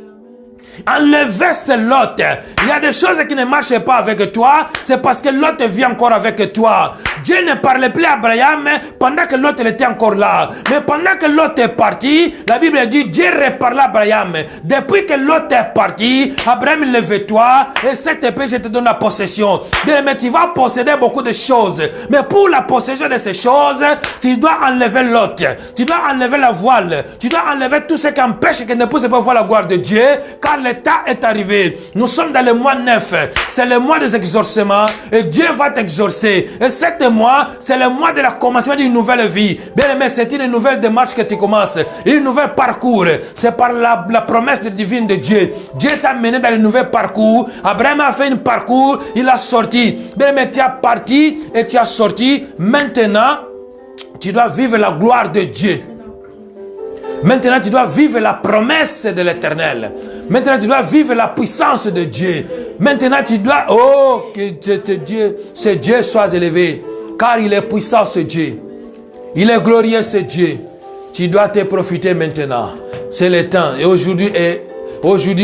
Enlever ce lot. Il y a des choses qui ne marchent pas avec toi. C'est parce que l'autre vit encore avec toi. Dieu ne parlait plus à Abraham pendant que l'autre était encore là. Mais pendant que l'autre est parti, la Bible dit Dieu reparle à Abraham. Depuis que l'autre est parti, Abraham lève-toi et cette épée je te donne la possession. Mais tu vas posséder beaucoup de choses. Mais pour la possession de ces choses, tu dois enlever l'autre. Tu dois enlever la voile. Tu dois enlever tout ce qui empêche que ne puisse pas voir la gloire de Dieu. Car l'état est arrivé. Nous sommes dans le mois 9. C'est le mois des exorcements. Et Dieu va t'exorcer. Et cet mois, c'est le mois de la commencement d'une nouvelle vie. Bien aimé, c'est une nouvelle démarche que tu commences. Une nouvelle parcours. C'est par la promesse divine de Dieu. Dieu t'a mené dans le nouvel parcours. Abraham a fait un parcours. Il a sorti. Bien aimé, tu as parti et tu as sorti. Maintenant, tu dois vivre la gloire de Dieu. Maintenant, tu dois vivre la promesse de l'Éternel. Maintenant, tu dois vivre la puissance de Dieu. Maintenant, tu dois... Oh, que Dieu, ce Dieu soit élevé. Car il est puissant, ce Dieu. Il est glorieux, ce Dieu. Tu dois te profiter maintenant. C'est le temps. Et aujourd'hui,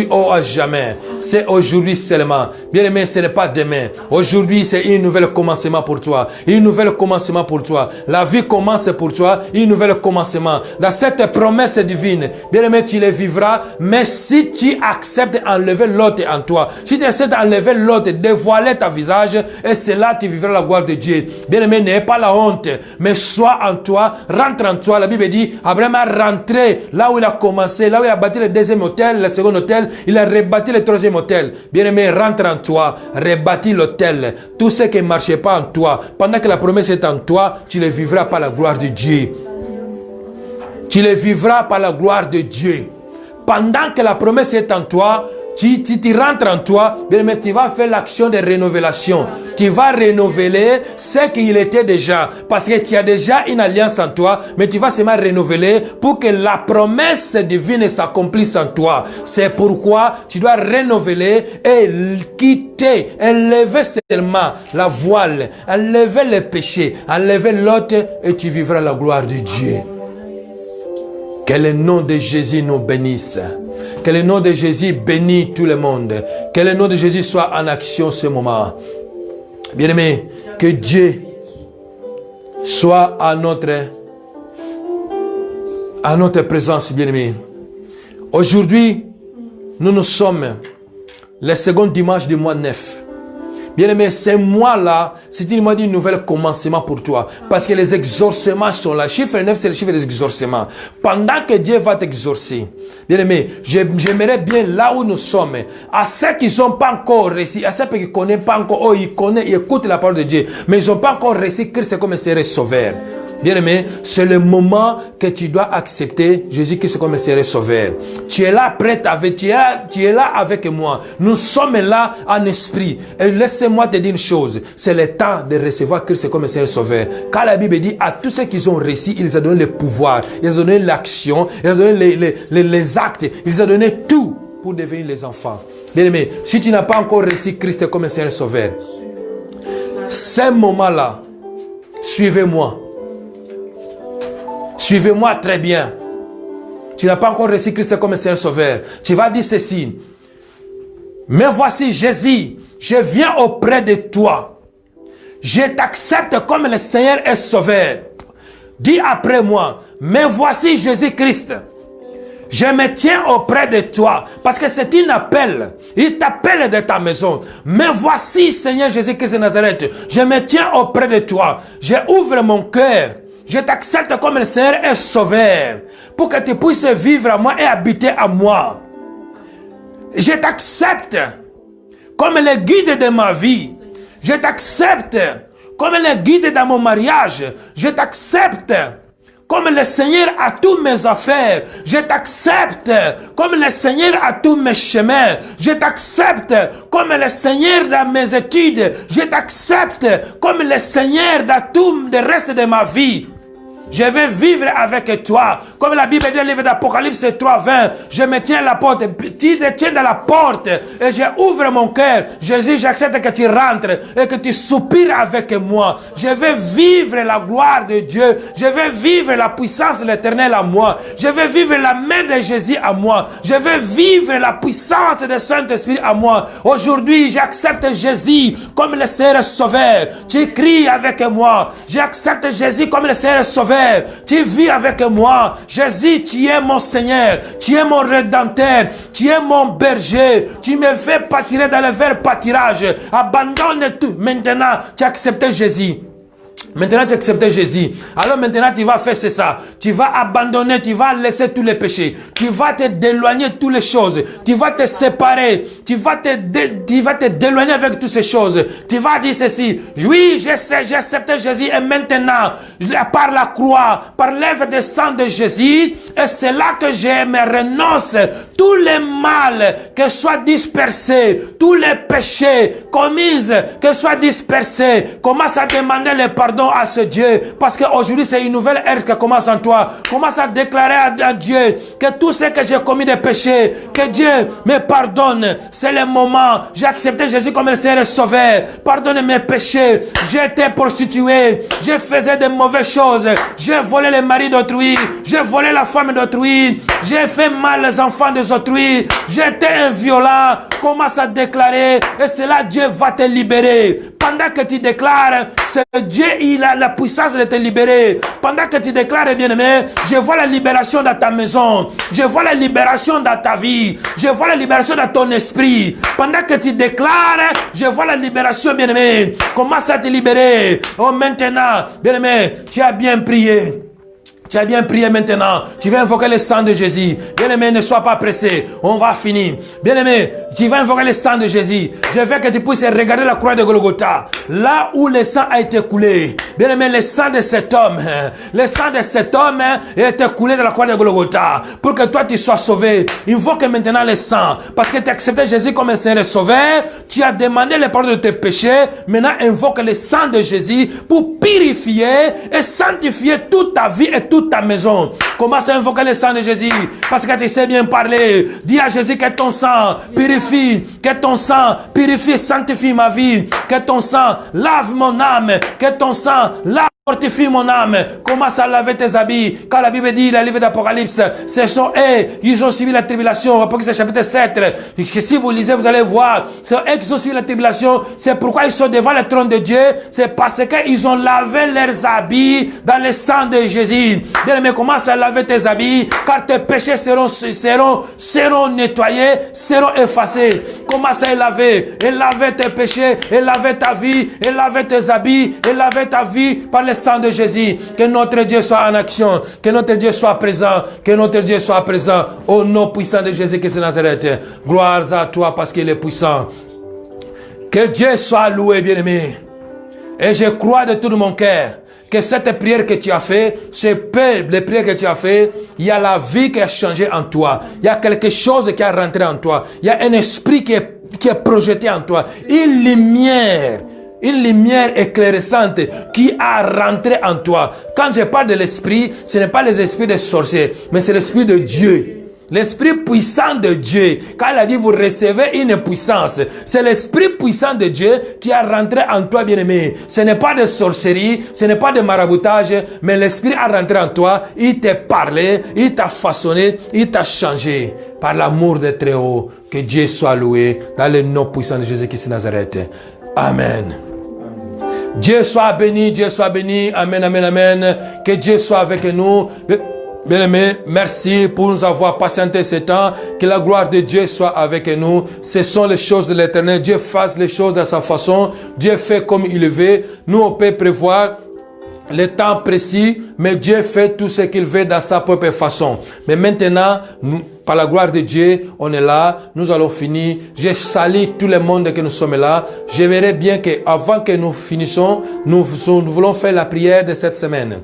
oh, à jamais. C'est aujourd'hui seulement. Bien aimé, ce n'est pas demain. Aujourd'hui, c'est un nouvel commencement pour toi. Un nouvel commencement pour toi. La vie commence pour toi. Un nouvel commencement. Dans cette promesse divine, bien aimé, tu les vivras. Mais si tu acceptes d'enlever l'autre en toi, si tu acceptes d'enlever l'autre, dévoiler ta visage, et c'est là que tu vivras la gloire de Dieu. Bien aimé, n'aie pas la honte, mais sois en toi, rentre en toi. La Bible dit, Abraham a rentré là où il a commencé, là où il a bâti le deuxième hôtel, le second hôtel, il a rebâti le troisième hôtel. Bien-aimé, rentre en toi, rebâtis l'hôtel. Tout ce qui ne marchait pas en toi, pendant que la promesse est en toi, tu le vivras par la gloire de Dieu. Tu le vivras par la gloire de Dieu. Pendant que la promesse est en toi, tu rentres en toi, bien aimé, tu vas faire l'action de rénovation. Tu vas renouveler ce qu'il était déjà. Parce que tu as déjà une alliance en toi, mais tu vas seulement renouveler pour que la promesse divine s'accomplisse en toi. C'est pourquoi tu dois renouveler et quitter, enlever seulement la voile, enlever le péché, enlever l'autre et tu vivras la gloire de Dieu. Que le nom de Jésus nous bénisse. Que le nom de Jésus bénisse tout le monde. Que le nom de Jésus soit en action ce moment. Bien-aimés, que Dieu soit à notre présence, bien-aimés. Aujourd'hui, nous sommes le second dimanche du mois 9. Bien-aimé, ce mois-là, c'est un mois d'un nouvel commencement pour toi. Parce que les exorcements sont là. Le chiffre 9, c'est le chiffre des exorcements. Pendant que Dieu va t'exorcer, bien-aimé, j'aimerais bien là où nous sommes, à ceux qui ne sont pas encore réussi, à ceux qui ne connaissent pas encore, oh, ils écoutent la parole de Dieu, mais ils n'ont pas encore réussi Christ comme Seigneur et Sauveur. Bien-aimé, c'est le moment que tu dois accepter Jésus-Christ comme Seigneur et Sauveur. Tu es là prêt avec, tu es là avec moi. Nous sommes là en esprit. Et laisse-moi te dire une chose. C'est le temps de recevoir Christ comme Seigneur et Sauveur. Car la Bible dit à tous ceux qui ont réussi, il les a donné le pouvoir, il les a donné l'action, il les a donné les actes, il les a donné tout pour devenir les enfants. Bien-aimé, si tu n'as pas encore reçu Christ comme Seigneur et Sauveur, ce moment-là, suivez-moi. Suivez-moi très bien. Tu n'as pas encore reçu Christ comme Seigneur Sauveur. Tu vas dire ceci. Mais voici Jésus, je viens auprès de toi. Je t'accepte comme le Seigneur et Sauveur. Dis après moi. Mais voici Jésus-Christ. Je me tiens auprès de toi. Parce que c'est un appel. Il t'appelle de ta maison. Mais voici Seigneur Jésus-Christ de Nazareth. Je me tiens auprès de toi. Je ouvre mon cœur. Je t'accepte comme le Seigneur et Sauveur pour que tu puisses vivre à moi et habiter à moi. Je t'accepte comme le guide de ma vie. Je t'accepte comme le guide dans mon mariage. Je t'accepte comme le Seigneur à toutes mes affaires. Je t'accepte comme le Seigneur à tous mes chemins. Je t'accepte comme le Seigneur dans mes études. Je t'accepte comme le Seigneur dans tout le reste de ma vie. Je vais vivre avec toi. Comme la Bible dit dans le livre d'Apocalypse 3:20. Je me tiens à la porte. Tu te tiens dans la porte. Et je ouvre mon cœur. Jésus, j'accepte que tu rentres. Et que tu soupires avec moi. Je vais vivre la gloire de Dieu. Je vais vivre la puissance de l'Éternel à moi. Je vais vivre la main de Jésus à moi. Je vais vivre la puissance du Saint-Esprit à moi. Aujourd'hui, j'accepte Jésus comme le Seigneur Sauveur. Tu cries avec moi. J'accepte Jésus comme le Seigneur Sauveur. Tu vis avec moi. Jésus, tu es mon Seigneur. Tu es mon Rédempteur. Tu es mon berger. Tu me fais pâturer dans le vert pâturage. Abandonne tout. Maintenant, tu acceptes Jésus. Maintenant, tu acceptes Jésus. Alors maintenant, tu vas faire ça. Tu vas abandonner, tu vas laisser tous les péchés. Tu vas te déloigner de toutes les choses. Tu vas te séparer. Tu vas te déloigner avec toutes ces choses. Tu vas dire ceci. Oui, je sais, j'ai accepté Jésus. Et maintenant, par la croix, par l'œuvre de sang de Jésus, et c'est là que je me renonce. Tous les mal que soient dispersés, tous les péchés commis que soient dispersés. Commence à demander le pardon à ce Dieu, parce qu'aujourd'hui c'est une nouvelle ère qui commence en toi. Commence à déclarer à Dieu que tout ce que j'ai commis de péché, que Dieu me pardonne. C'est le moment. J'ai accepté Jésus comme le Seigneur et Sauveur. Pardonne mes péchés. J'étais prostitué, je faisais de mauvaises choses, j'ai volé le mari d'autrui, j'ai volé la femme d'autrui, j'ai fait mal les enfants des autrui, j'étais un violent. Commence à déclarer, et c'est là Dieu va te libérer. Pendant que tu déclares, c'est Dieu, il a la puissance de te libérer. Pendant que tu déclares, bien-aimé, je vois la libération dans ta maison. Je vois la libération dans ta vie. Je vois la libération dans ton esprit. Pendant que tu déclares, je vois la libération, bien-aimé. Commence à te libérer. Oh, maintenant, bien-aimé, tu as bien prié. Tu as bien prié maintenant. Tu vas invoquer le sang de Jésus. Bien-aimé, ne sois pas pressé. On va finir. Bien-aimé, tu vas invoquer le sang de Jésus. Je veux que tu puisses regarder la croix de Golgotha. Là où le sang a été coulé. Bien-aimé, le sang de cet homme. Le sang de cet homme a été coulé dans la croix de Golgotha. Pour que toi, tu sois sauvé. Invoque maintenant le sang. Parce que tu as accepté Jésus comme le Seigneur et Sauveur. Tu as demandé le pardon de tes péchés. Maintenant, invoque le sang de Jésus pour purifier et sanctifier toute ta vie et toute ta maison. Commence à invoquer le sang de Jésus, parce que tu sais bien parler. Dis à Jésus que ton sang purifie, que ton sang purifie, sanctifie ma vie, que ton sang lave mon âme, que ton sang lave Fortifie mon âme, commence à laver tes habits. Quand la Bible dit, dans le livre d'Apocalypse, ce sont eux, ils ont suivi la tribulation. Apocalypse chapitre 7. Que si vous lisez, vous allez voir. C'est eux qui ont suivi la tribulation. C'est pourquoi ils sont devant le trône de Dieu. C'est parce qu'ils ont lavé leurs habits dans le sang de Jésus. Bien-aimé, commence à laver tes habits, car tes péchés seront nettoyés, seront effacés. Commence à laver, et laver tes péchés, et laver ta vie, et laver tes habits, et laver ta vie par le sang de Jésus. Que notre Dieu soit en action, que notre Dieu soit présent, que notre Dieu soit présent au nom puissant de Jésus-Christ de Nazareth. Gloire à toi parce qu'il est puissant. Que Dieu soit loué, bien-aimé. Et je crois de tout mon cœur que cette prière que tu as fait, les prières que tu as fait, il y a la vie qui a changé en toi. Il y a quelque chose qui a rentré en toi. Il y a un esprit qui est projeté en toi. Une lumière éclairissante qui a rentré en toi. Quand je parle de l'esprit, ce n'est pas les esprits des sorciers, mais c'est l'esprit de Dieu. L'esprit puissant de Dieu. Quand il a dit vous recevez une puissance, c'est l'esprit puissant de Dieu qui a rentré en toi, bien-aimé. Ce n'est pas de sorcellerie, ce n'est pas de maraboutage, mais l'esprit a rentré en toi. Il t'a parlé, il t'a façonné, il t'a changé par l'amour de Très-Haut. Que Dieu soit loué dans le nom puissant de Jésus-Christ de Nazareth. Amen. Dieu soit béni, Dieu soit béni. Amen, amen, amen. Que Dieu soit avec nous. Bien-aimés, merci pour nous avoir patienté ce temps. Que la gloire de Dieu soit avec nous. Ce sont les choses de l'Éternel. Dieu fasse les choses de sa façon. Dieu fait comme il veut. Nous, on peut prévoir le temps précis, mais Dieu fait tout ce qu'il veut dans sa propre façon. Mais maintenant, nous, par la gloire de Dieu, on est là, nous allons finir. Je salue tout le monde que nous sommes là. Je verrai bien qu'avant que nous finissions, nous voulons faire la prière de cette semaine.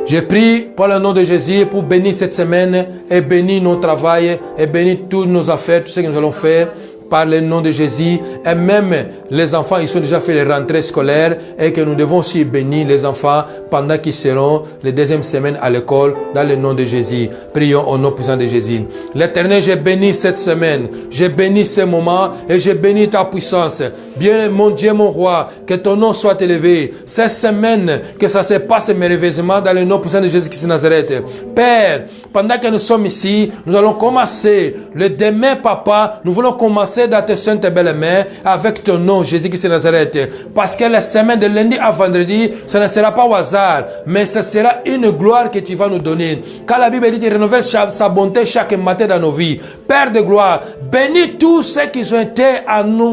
Je prie pour le nom de Jésus pour bénir cette semaine et bénir nos travails et bénir toutes nos affaires, tout ce que nous allons faire. Par le nom de Jésus, et même les enfants, ils ont déjà fait les rentrées scolaires et que nous devons aussi bénir les enfants pendant qu'ils seront les deuxième semaine à l'école dans le nom de Jésus. Prions au nom puissant de Jésus. L'Éternel, je bénis cette semaine, je bénis ce moment et je bénis ta puissance. Bien mon Dieu, mon roi, que ton nom soit élevé. Cette semaine, que ça se passe merveilleusement dans le nom puissant de Jésus-Christ de Nazareth. Père, pendant que nous sommes ici, nous allons commencer le demain, papa, nous voulons commencer dans tes saintes et belles mains avec ton nom, Jésus-Christ de Nazareth. Parce que la semaine de lundi à vendredi, ce ne sera pas au hasard, mais ce sera une gloire que tu vas nous donner. Quand la Bible dit qu'il renouvelle sa bonté chaque matin dans nos vies. Père de gloire, bénis tous ceux qui ont été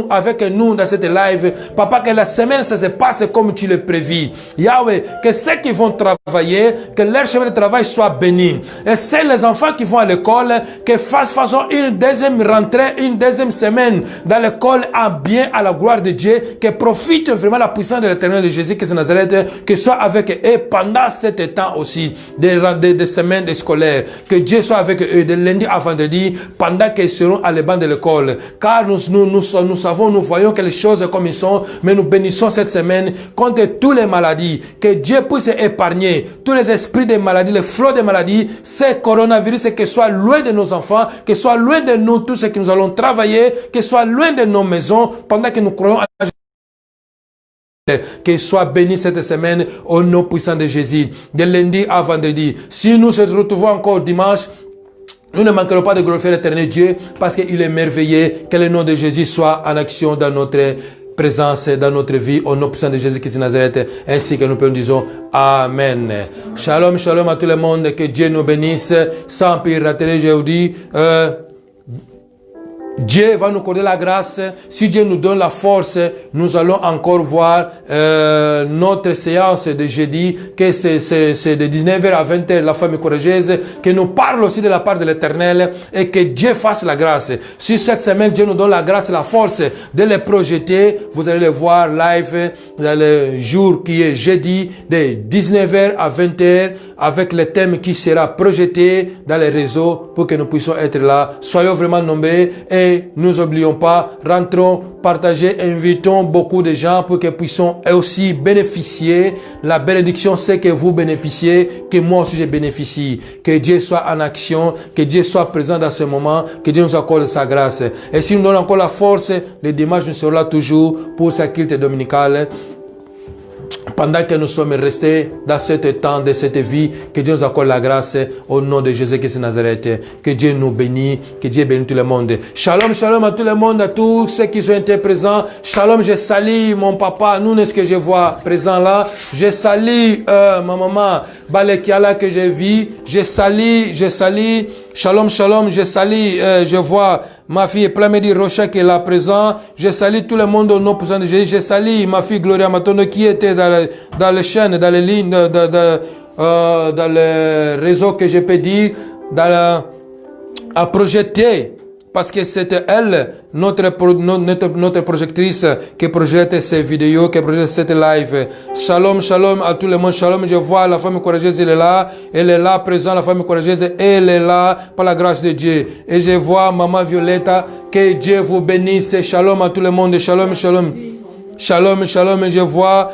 avec nous dans cette live. Papa, que la semaine, ça se passe comme tu le prévis. Yahweh, que ceux qui vont travailler, que leur chemin de travail soit béni. Et c'est les enfants qui vont à l'école, que façon une deuxième rentrée, une deuxième semaine dans l'école en bien à la gloire de Dieu, que profite vraiment la puissance de l'Éternel de Jésus-Christ de Nazareth, que soit avec eux pendant cet temps aussi, des semaines scolaires, que Dieu soit avec eux de lundi à vendredi, pendant qu'ils seront à les bancs de l'école. Car nous savons, nous voyons que les choses comme ils sont, mais nous bénissons cette semaine contre toutes les maladies, que Dieu puisse épargner tous les esprits des maladies, les flots des maladies, ces coronavirus, que soit loin de nos enfants, que soit loin de nous, tous ceux que nous allons travailler, que soit loin de nos maisons, pendant que nous croyons à qu'il soit béni cette semaine au nom puissant de Jésus, de lundi à vendredi. Si nous se retrouvons encore dimanche, nous ne manquerons pas de glorifier l'Éternel Dieu parce qu'il est merveilleux. Que le nom de Jésus soit en action dans notre présence, dans notre vie, au nom puissant de Jésus-Christ de Nazareth, ainsi que nous disons Amen. Shalom, shalom à tout le monde, que Dieu nous bénisse. Sans pire rater, je vous dis, Dieu va nous accorder la grâce. Si Dieu nous donne la force, nous allons encore voir notre séance de jeudi, que c'est de 19h à 20h, la femme courageuse, que nous parle aussi de la part de l'Éternel et que Dieu fasse la grâce. Si cette semaine, Dieu nous donne la grâce et la force de les projeter, vous allez les voir live dans le jour qui est jeudi, de 19h à 20h, avec le thème qui sera projeté dans les réseaux pour que nous puissions être là. Soyons vraiment nombreux et nous n'oublions pas, rentrons, partagez, invitons beaucoup de gens pour que puissions aussi bénéficier. La bénédiction, c'est que vous bénéficiez, que moi aussi je bénéficie. Que Dieu soit en action, que Dieu soit présent dans ce moment, que Dieu nous accorde sa grâce. Et si nous donnons encore la force, le dimanche nous serons là toujours pour sa culte dominicale. pendant que nous sommes restés dans ce temps de cette vie, que Dieu nous accorde la grâce au nom de Jésus-Christ de Nazareth. Que Dieu nous bénisse, que Dieu bénisse tout le monde. Shalom, shalom à tout le monde, à tous ceux qui ont été présents. Shalom, je salue mon papa, nous, est-ce que je vois présent là. Je salue ma maman, Balekiala que j'ai vu. Je salue. Shalom, shalom, je salue, je vois ma fille Plamedi Rocha qui est là présent. Je salue tout le monde au nom puissant de Jésus. Je salue ma fille Gloria Matondo qui était dans les chaînes, dans les lignes, dans les réseaux que je peux dire, à projeter. Parce que c'était elle, notre projectrice, qui projette ces vidéos, qui projette cette live. Shalom, shalom à tout le monde. Shalom, je vois la femme courageuse, elle est là, présente, la femme courageuse, elle est là, par la grâce de Dieu. Et je vois maman Violetta, que Dieu vous bénisse. Shalom à tout le monde. Shalom, shalom. Shalom, shalom, je vois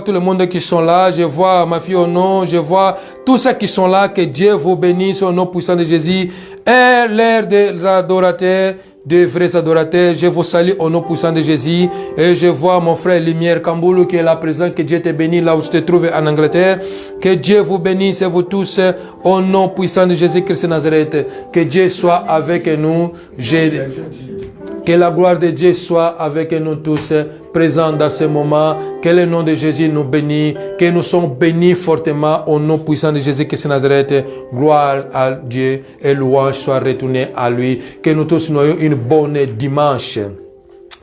tout le monde qui sont là, je vois ma fille au nom, je vois tous ceux qui sont là, que Dieu vous bénisse au nom puissant de Jésus. Et l'ère des adorateurs, des vrais adorateurs, je vous salue au nom puissant de Jésus. Et je vois mon frère Lumière Kamboulou qui est là présent, que Dieu te bénisse là où tu te trouves en Angleterre. Que Dieu vous bénisse vous tous au nom puissant de Jésus-Christ de Nazareth. Que Dieu soit avec nous. Que la gloire de Dieu soit avec nous tous, présents dans ce moment. Que le nom de Jésus nous bénisse. Que nous sommes bénis fortement au nom puissant de Jésus-Christ de Nazareth. Gloire à Dieu et louange soit retournée à lui. Que nous tous nous ayons une bonne dimanche.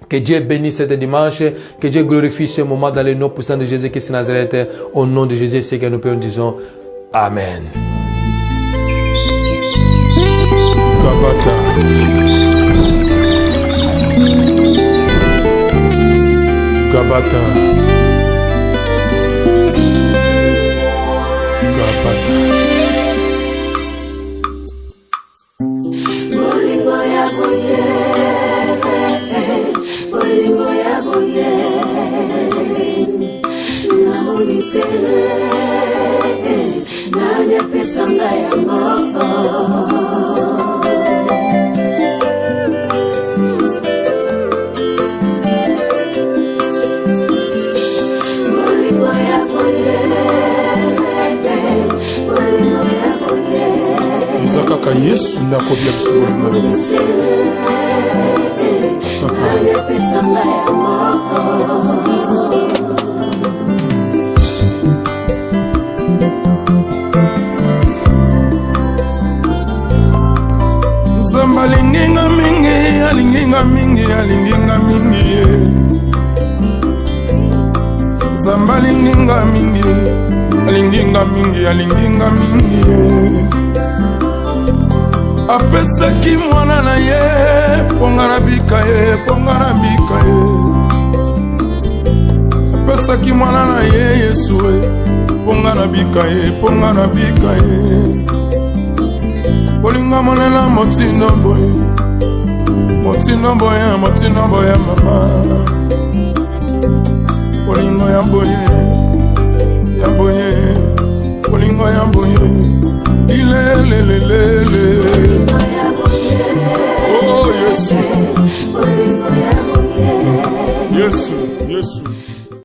Que Dieu bénisse ce dimanche. Que Dieu glorifie ce moment dans le nom puissant de Jésus-Christ de Nazareth. Au nom de Jésus, c'est que nous pouvons dire Amen. Gabata. Bolingo ya boye, bolingo ya boye, namoni te, nani apesanga yango. Kaka Yesu na kobia biso Nzamba alinginga mingi, alinginga mingi, alinginga mingi. Nzamba alinginga mingi, alinginga mingi, alinginga mingi. Apesaki mwana na ye, ponga na bika ye, ponga na bika ye. Apesaki mwana na ye, Yesu ye, ponga na bika ye, ponga na bika ye. Bolinga monela motindo boye, motindo boye, motindo boye mama. Bolingo ya boye, ya boye, bolingo ya boye. Ilelelelele. Oh Yesu, Yesu, Yesu.